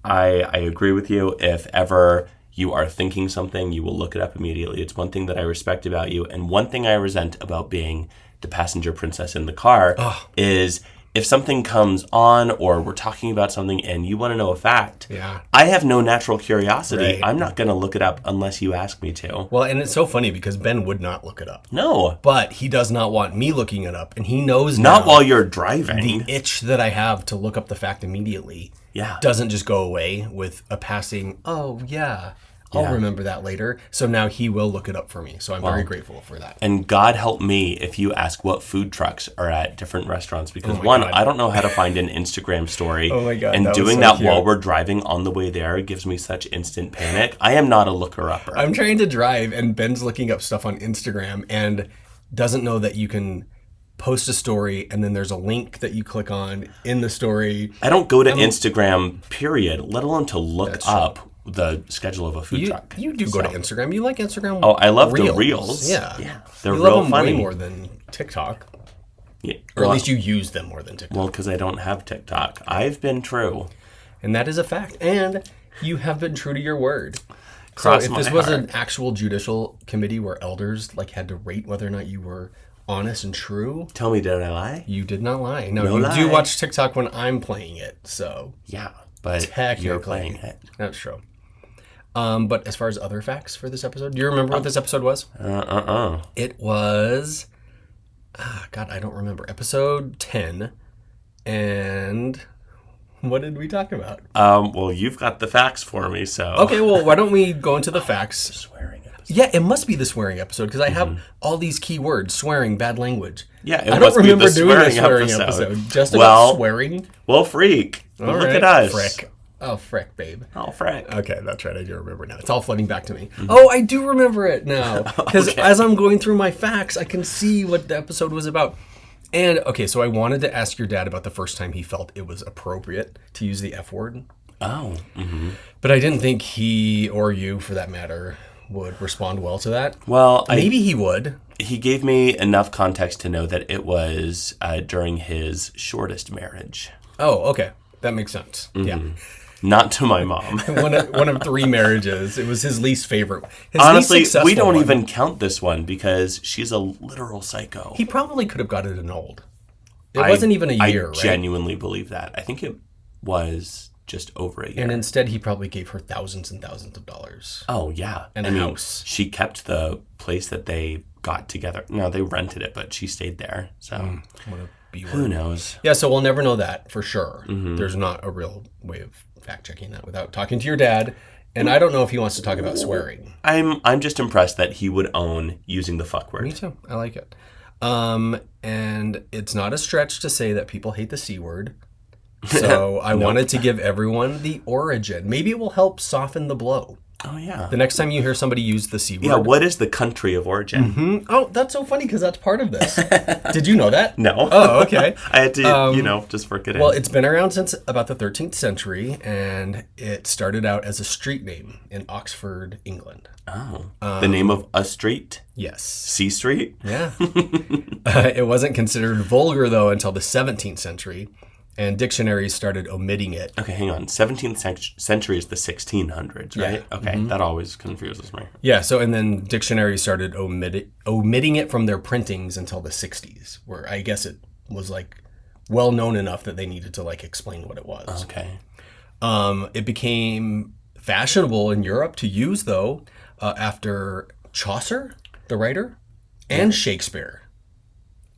I agree with you. If ever you are thinking something, you will look it up immediately. It's one thing that I respect about you. And one thing I resent about being the passenger princess in the car is if something comes on or we're talking about something and you want to know a fact, I have no natural curiosity. Right. I'm not going to look it up unless you ask me to. Well, and it's so funny because Ben would not look it up. No. But he does not want me looking it up. And he knows not while you're driving. The itch that I have to look up the fact immediately doesn't just go away with a passing, I'll remember that later. So now he will look it up for me. So I'm very grateful for that. And God help me if you ask what food trucks are at different restaurants. Because I don't know how to find an Instagram story. Oh my God. And doing that while we're driving on the way there gives me such instant panic. I am not a looker-upper. I'm trying to drive and Ben's looking up stuff on Instagram and doesn't know that you can post a story and then there's a link that you click on in the story. I don't go to Instagram, period, let alone to look up the schedule of a food truck. You do go to Instagram. You like Instagram? Oh, I love the reels. Yeah. They're you real love them funny. way more than TikTok. Yeah. Or at least you use them more than TikTok. Well, because I don't have TikTok. I've been true. And that is a fact. And you have been true to your word. So if this was an actual judicial committee where elders had to rate whether or not you were honest and true. Tell me, did I lie? You did not lie. No, you do watch TikTok when I'm playing it. So yeah, but you're playing it. That's true. But as far as other facts for this episode, do you remember what this episode was? It was, God, I don't remember. Episode 10. And what did we talk about? Well, you've got the facts for me, so. Okay, well, why don't we go into the facts? The swearing episode. Yeah, it must be the swearing episode because I have all these key words: swearing, bad language. Yeah, I don't remember doing a swearing episode. Just about swearing. Well, freak. Look at us. Frick. Oh, frick, babe. Oh, frick. Okay, that's right. I do remember now. It's all flooding back to me. Oh, I do remember it now. Because as I'm going through my facts, I can see what the episode was about. And, okay, so I wanted to ask your dad about the first time he felt it was appropriate to use the F word. Oh. Mm-hmm. But I didn't think he, or you, for that matter, would respond well to that. Well, maybe he would. He gave me enough context to know that it was during his shortest marriage. Oh, okay. That makes sense. Mm-hmm. Yeah. Not to my mom. one of 3 marriages. It was his least favorite. Honestly, we don't even count this one because she's a literal psycho. He probably could have got it annulled. It wasn't even a year, right? I genuinely believe that. I think it was just over a year. And instead, he probably gave her thousands and thousands of dollars. Oh, yeah. And a house. She kept the place that they got together. No, they rented it, but she stayed there. So what a B-word. Who knows? Yeah, so we'll never know that for sure. Mm-hmm. There's not a real way of fact-checking that without talking to your dad. And I don't know if he wants to talk about swearing. I'm just impressed that he would own using the fuck word. Me too. I like it. And it's not a stretch to say that people hate the C word. So I wanted to give everyone the origin. Maybe it will help soften the blow. Oh, yeah. The next time you hear somebody use the C word. Yeah, what is the country of origin? Mm-hmm. Oh, that's so funny because that's part of this. Did you know that? No. Oh, okay. I had to, just work it in. Well, it's been around since about the 13th century, and it started out as a street name in Oxford, England. Oh. The name of a street? Yes. C Street? Yeah. It wasn't considered vulgar, though, until the 17th century, and dictionaries started omitting it. Okay, hang on. 17th century is the 1600s, right? Yeah. Okay, that always confuses me. Yeah, so and then dictionaries started omitting it from their printings until the 60s, where I guess it was like well known enough that they needed to like explain what it was. Okay. It became fashionable in Europe to use, though, after Chaucer, the writer, and Shakespeare.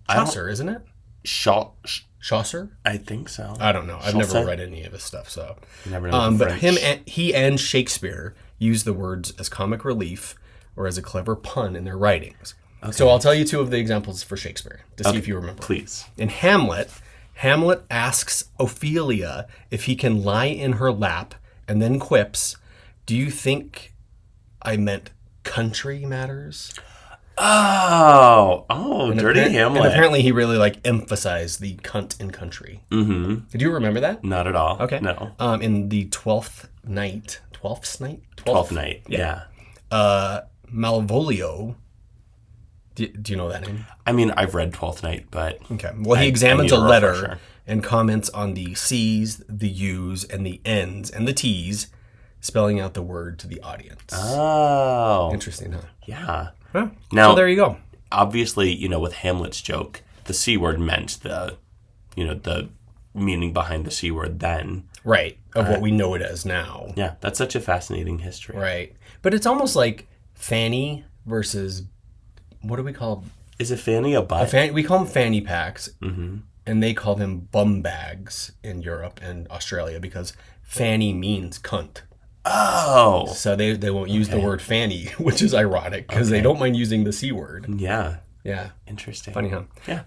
Chaucer, isn't it? Chaucer? I think so. I don't know. I've Chaucer? never read any of his stuff, so. You never know the but French. he and Shakespeare used the words as comic relief or as a clever pun in their writings. Okay. So I'll tell you two of the examples for Shakespeare to see if you remember. Please. In Hamlet asks Ophelia if he can lie in her lap and then quips, "Do you think I meant country matters?" Oh, dirty Hamlet. And apparently he really emphasized the cunt in country. Mm-hmm. Did you remember that? Not at all. Okay. No. In the Twelfth Night. Yeah. Malvolio. Do you know that name? I mean, I've read Twelfth Night, but... Okay. Well, he examines a need a letter refresher. and comments on the C's, the U's, and the N's, and the T's, spelling out the word to the audience. Oh. Interesting, huh? Yeah. Huh? Now, so there you go. Obviously, with Hamlet's joke, the C word meant the meaning behind the C word then. Right. Of what we know it as now. Yeah, that's such a fascinating history. Right. But it's almost like fanny versus, what do we call Is a fanny a butt? we call them fanny packs, and they call them bum bags in Europe and Australia because fanny means cunt. Oh. So they won't use the word fanny, which is ironic because they don't mind using the C word. Yeah. Yeah. Interesting. Funny, huh? Yeah.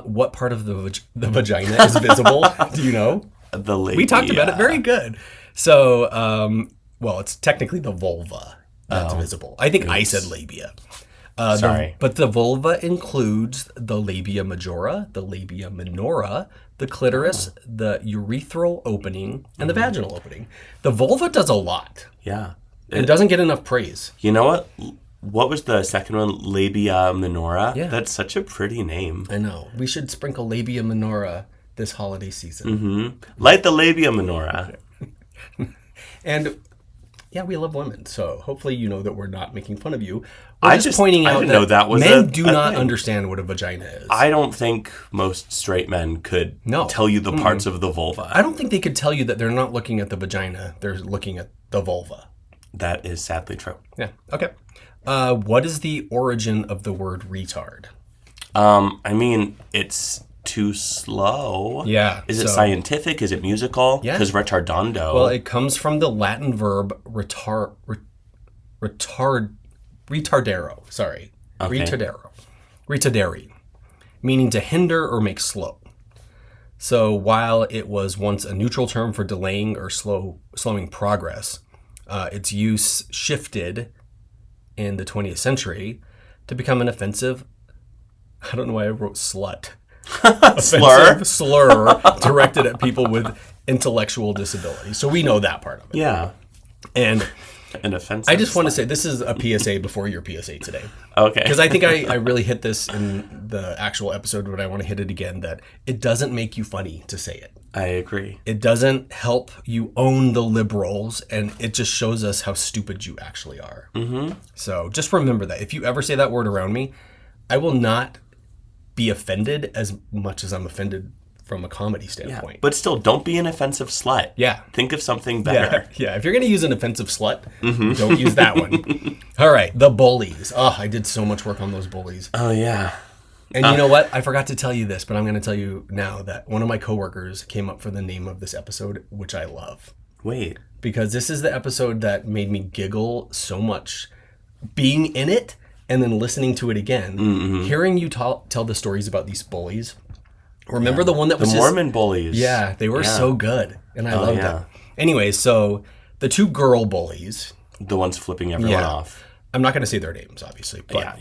What part of the vagina is visible? Do you know? The labia. We talked about it. Very good. So, it's technically the vulva that's visible. I think I said labia. Sorry. But the vulva includes the labia majora, the labia minora, the clitoris, the urethral opening, and the vaginal opening. The vulva does a lot. Yeah. It doesn't get enough praise. You know what? What was the second one? Labia minora? Yeah. That's such a pretty name. I know. We should sprinkle labia minora this holiday season. Mm-hmm. Light the labia minora. And yeah, we love women, so hopefully you know that we're not making fun of you. We're just pointing out that men do not understand what a vagina is. I don't think most straight men could tell you the parts of the vulva. I don't think they could tell you that they're not looking at the vagina, they're looking at the vulva. That is sadly true. Yeah, okay. What is the origin of the word retard? I mean, it's too slow. Yeah. Is it scientific? Is it musical? Yeah. Because retardando. Well, it comes from the Latin verb retardero. Sorry. Okay. Retardere. Meaning to hinder or make slow. So while it was once a neutral term for delaying or slowing progress, its use shifted in the 20th century to become an offensive, I don't know why I wrote slut. Slur directed at people with intellectual disabilities. So we know that part of it. Yeah. And an offensive I just want to say this is a PSA before your PSA today. Okay. Because I think I really hit this in the actual episode, but I want to hit it again, that it doesn't make you funny to say it. I agree. It doesn't help you own the liberals, and it just shows us how stupid you actually are. Mm-hmm. So just remember that. If you ever say that word around me, I will not be offended as much as I'm offended from a comedy standpoint. Yeah, but still, don't be an offensive slut. Yeah. Think of something better. Yeah. If you're going to use an offensive slut, don't use that one. All right. The bullies. Oh, I did so much work on those bullies. Oh, yeah. And you know what? I forgot to tell you this, but I'm going to tell you now that one of my coworkers came up for the name of this episode, which I love. Wait. Because this is the episode that made me giggle so much. Being in it and then listening to it again, hearing you tell the stories about these bullies. Remember the one that was the Mormon bullies? Yeah, they were so good, and I loved it. Anyway, so the two girl bullies The ones flipping everyone off. I'm not going to say their names, obviously. But,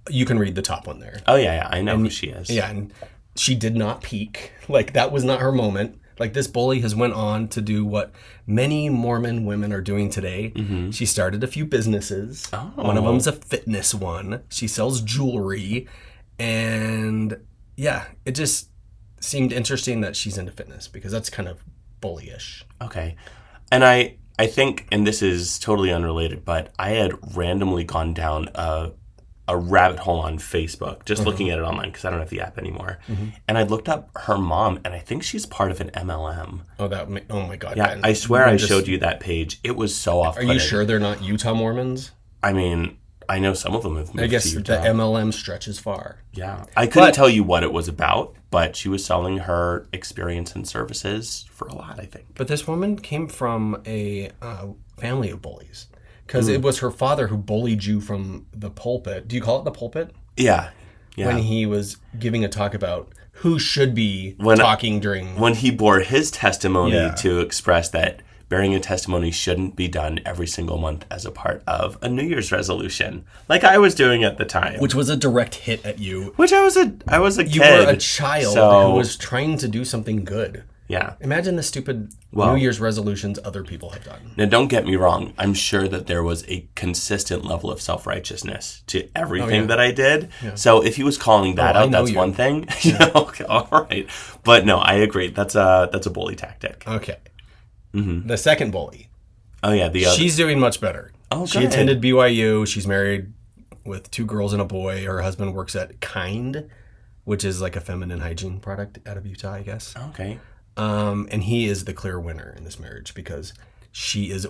you can read the top one there. Oh, yeah. I know who she is. Yeah, and she did not peak. Like, that was not her moment. Like, this bully has went on to do what many Mormon women are doing today. Mm-hmm. She started a few businesses. Oh. One of them's a fitness one. She sells jewelry. And, yeah, it just seemed interesting that she's into fitness because that's kind of bullyish. Okay. And I think, and this is totally unrelated, but I had randomly gone down a rabbit hole on Facebook, just looking at it online because I don't have the app anymore. Mm-hmm. And I looked up her mom, and I think she's part of an MLM. Oh my God. Yeah, I swear I showed you that page. It was so off-putting. Are you sure they're not Utah Mormons? I mean, I know some of them have moved to Utah. I guess the MLM stretches far. Yeah. I couldn't tell you what it was about, but she was selling her experience and services for a lot, I think. But this woman came from a family of bullies. Because it was her father who bullied you from the pulpit. Do you call it the pulpit? Yeah. When he was giving a talk about who should be talking during... When he bore his testimony to express that bearing a testimony shouldn't be done every single month as a part of a New Year's resolution, like I was doing at the time. Which was a direct hit at you. Which I was a kid. You were a child who was trying to do something good. Yeah. Imagine the stupid New Year's resolutions other people have done. Now, don't get me wrong. I'm sure that there was a consistent level of self-righteousness to everything that I did. Yeah. So if he was calling that out, that's one thing. Okay, all right. But no, I agree. That's a bully tactic. Okay. Mm-hmm. The second bully. Oh, yeah. She's doing much better. Oh, she attended BYU. She's married with 2 girls and a boy. Her husband works at Kind, which is like a feminine hygiene product out of Utah, I guess. Okay. And he is the clear winner in this marriage because she is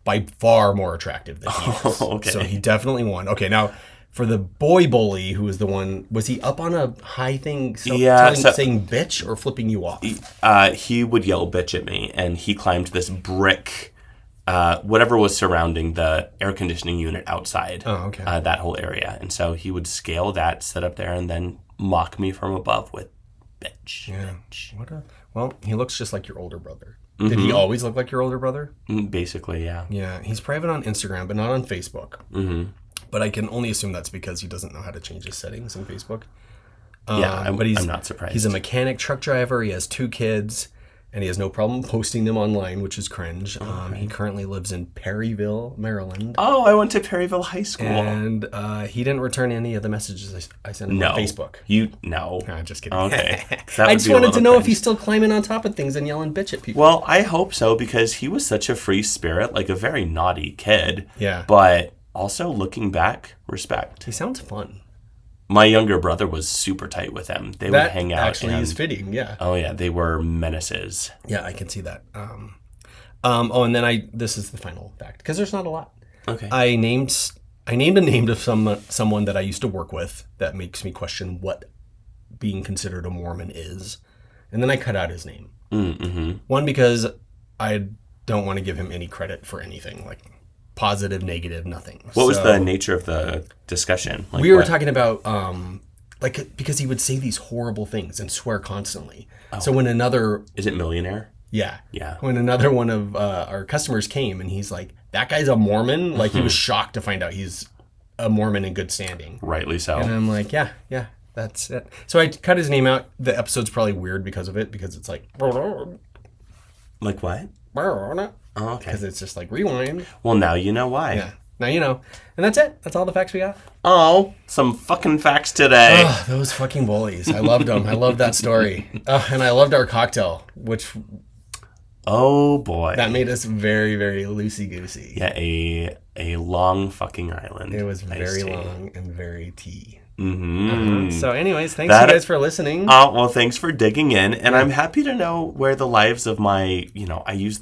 by far more attractive than he is. Okay. So he definitely won. Okay, now for the boy bully, who was the one, was he up on a high thing saying bitch or flipping you off? He would yell bitch at me, and he climbed this brick, whatever was surrounding the air conditioning unit outside that whole area. And so he would scale that, sit up there, and then mock me from above with bitch. Yeah. Bitch. Well, he looks just like your older brother. Mm-hmm. Did he always look like your older brother? Basically, yeah. Yeah, he's private on Instagram, but not on Facebook. Mm-hmm. But I can only assume that's because he doesn't know how to change his settings in Facebook. I'm not surprised. He's a mechanic truck driver. He has 2 kids, and he has no problem posting them online, which is cringe. He currently lives in Perryville, Maryland. Oh, I went to Perryville High School. And he didn't return any of the messages I sent him on Facebook. No. I'm just kidding. Okay. I just wanted to know if he's still climbing on top of things and yelling bitch at people. Well, I hope so, because he was such a free spirit, like a very naughty kid. Yeah. But also, looking back, respect. He sounds fun. My younger brother was super tight with him. They would hang out. That actually is fitting, yeah. Oh, yeah. They were menaces. Yeah, I can see that. And then this is the final fact, because there's not a lot. Okay. I named a name of someone that I used to work with that makes me question what being considered a Mormon is. And then I cut out his name. Mm-hmm. One, because I don't want to give him any credit for anything, like positive, negative, nothing. What was the nature of the discussion? We were talking about, because he would say these horrible things and swear constantly. Oh. So when another... Is it Millionaire? Yeah. Yeah. When another one of our customers came and he's like, that guy's a Mormon? Like, he was shocked to find out he's a Mormon in good standing. Rightly so. And I'm like, yeah, that's it. So I cut his name out. The episode's probably weird because of it, because it's like... Like what? Oh, okay. Because it's just like rewind. Well, now you know why. Yeah. Now you know. And that's it. That's all the facts we got. Oh, some fucking facts today. Oh, those fucking bullies. I loved them. I loved that story. And I loved our cocktail, which... Oh, boy. That made us very, very loosey-goosey. Yeah, a long fucking island. It was very long and very tea. Mm-hmm. So anyways, thanks you guys for listening. Well, thanks for digging in. And I'm happy to know where the lives of my, I use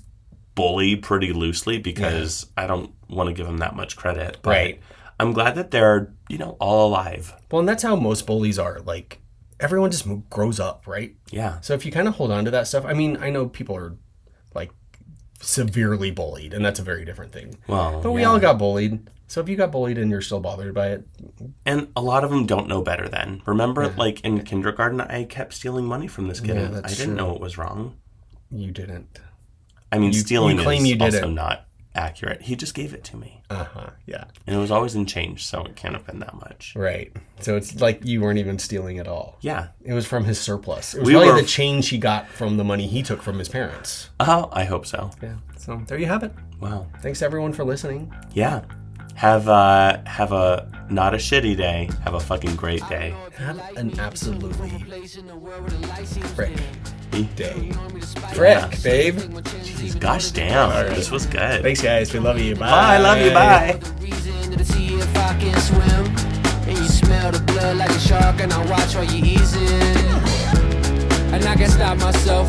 bully pretty loosely because I don't want to give them that much credit. But right. I'm glad that they're, all alive. Well, and that's how most bullies are. Like, everyone just grows up, right? Yeah. So if you kind of hold on to that stuff, I mean, I know people are, like, severely bullied, and that's a very different thing. Well, but we all got bullied. So if you got bullied and you're still bothered by it. And a lot of them don't know better then. Remember, like, in kindergarten, I kept stealing money from this kid. Yeah, I didn't know it was wrong. You didn't. I mean, stealing is also not accurate. He just gave it to me. Yeah. And it was always in change, so it can't have been that much. Right. So it's like you weren't even stealing at all. Yeah. It was from his surplus. It was probably the change he got from the money he took from his parents. Oh, I hope so. Yeah. So there you have it. Wow. Thanks everyone for listening. Yeah. Have a not a shitty day. Have a fucking great day. Have an absolutely frick day. Frick, babe. Jeez, gosh damn. Right. This was good. Thanks, guys. We love you. Bye. Bye. Love you. Bye. And you smell the blood like a shark, and I watch while you easing. And I can't stop myself.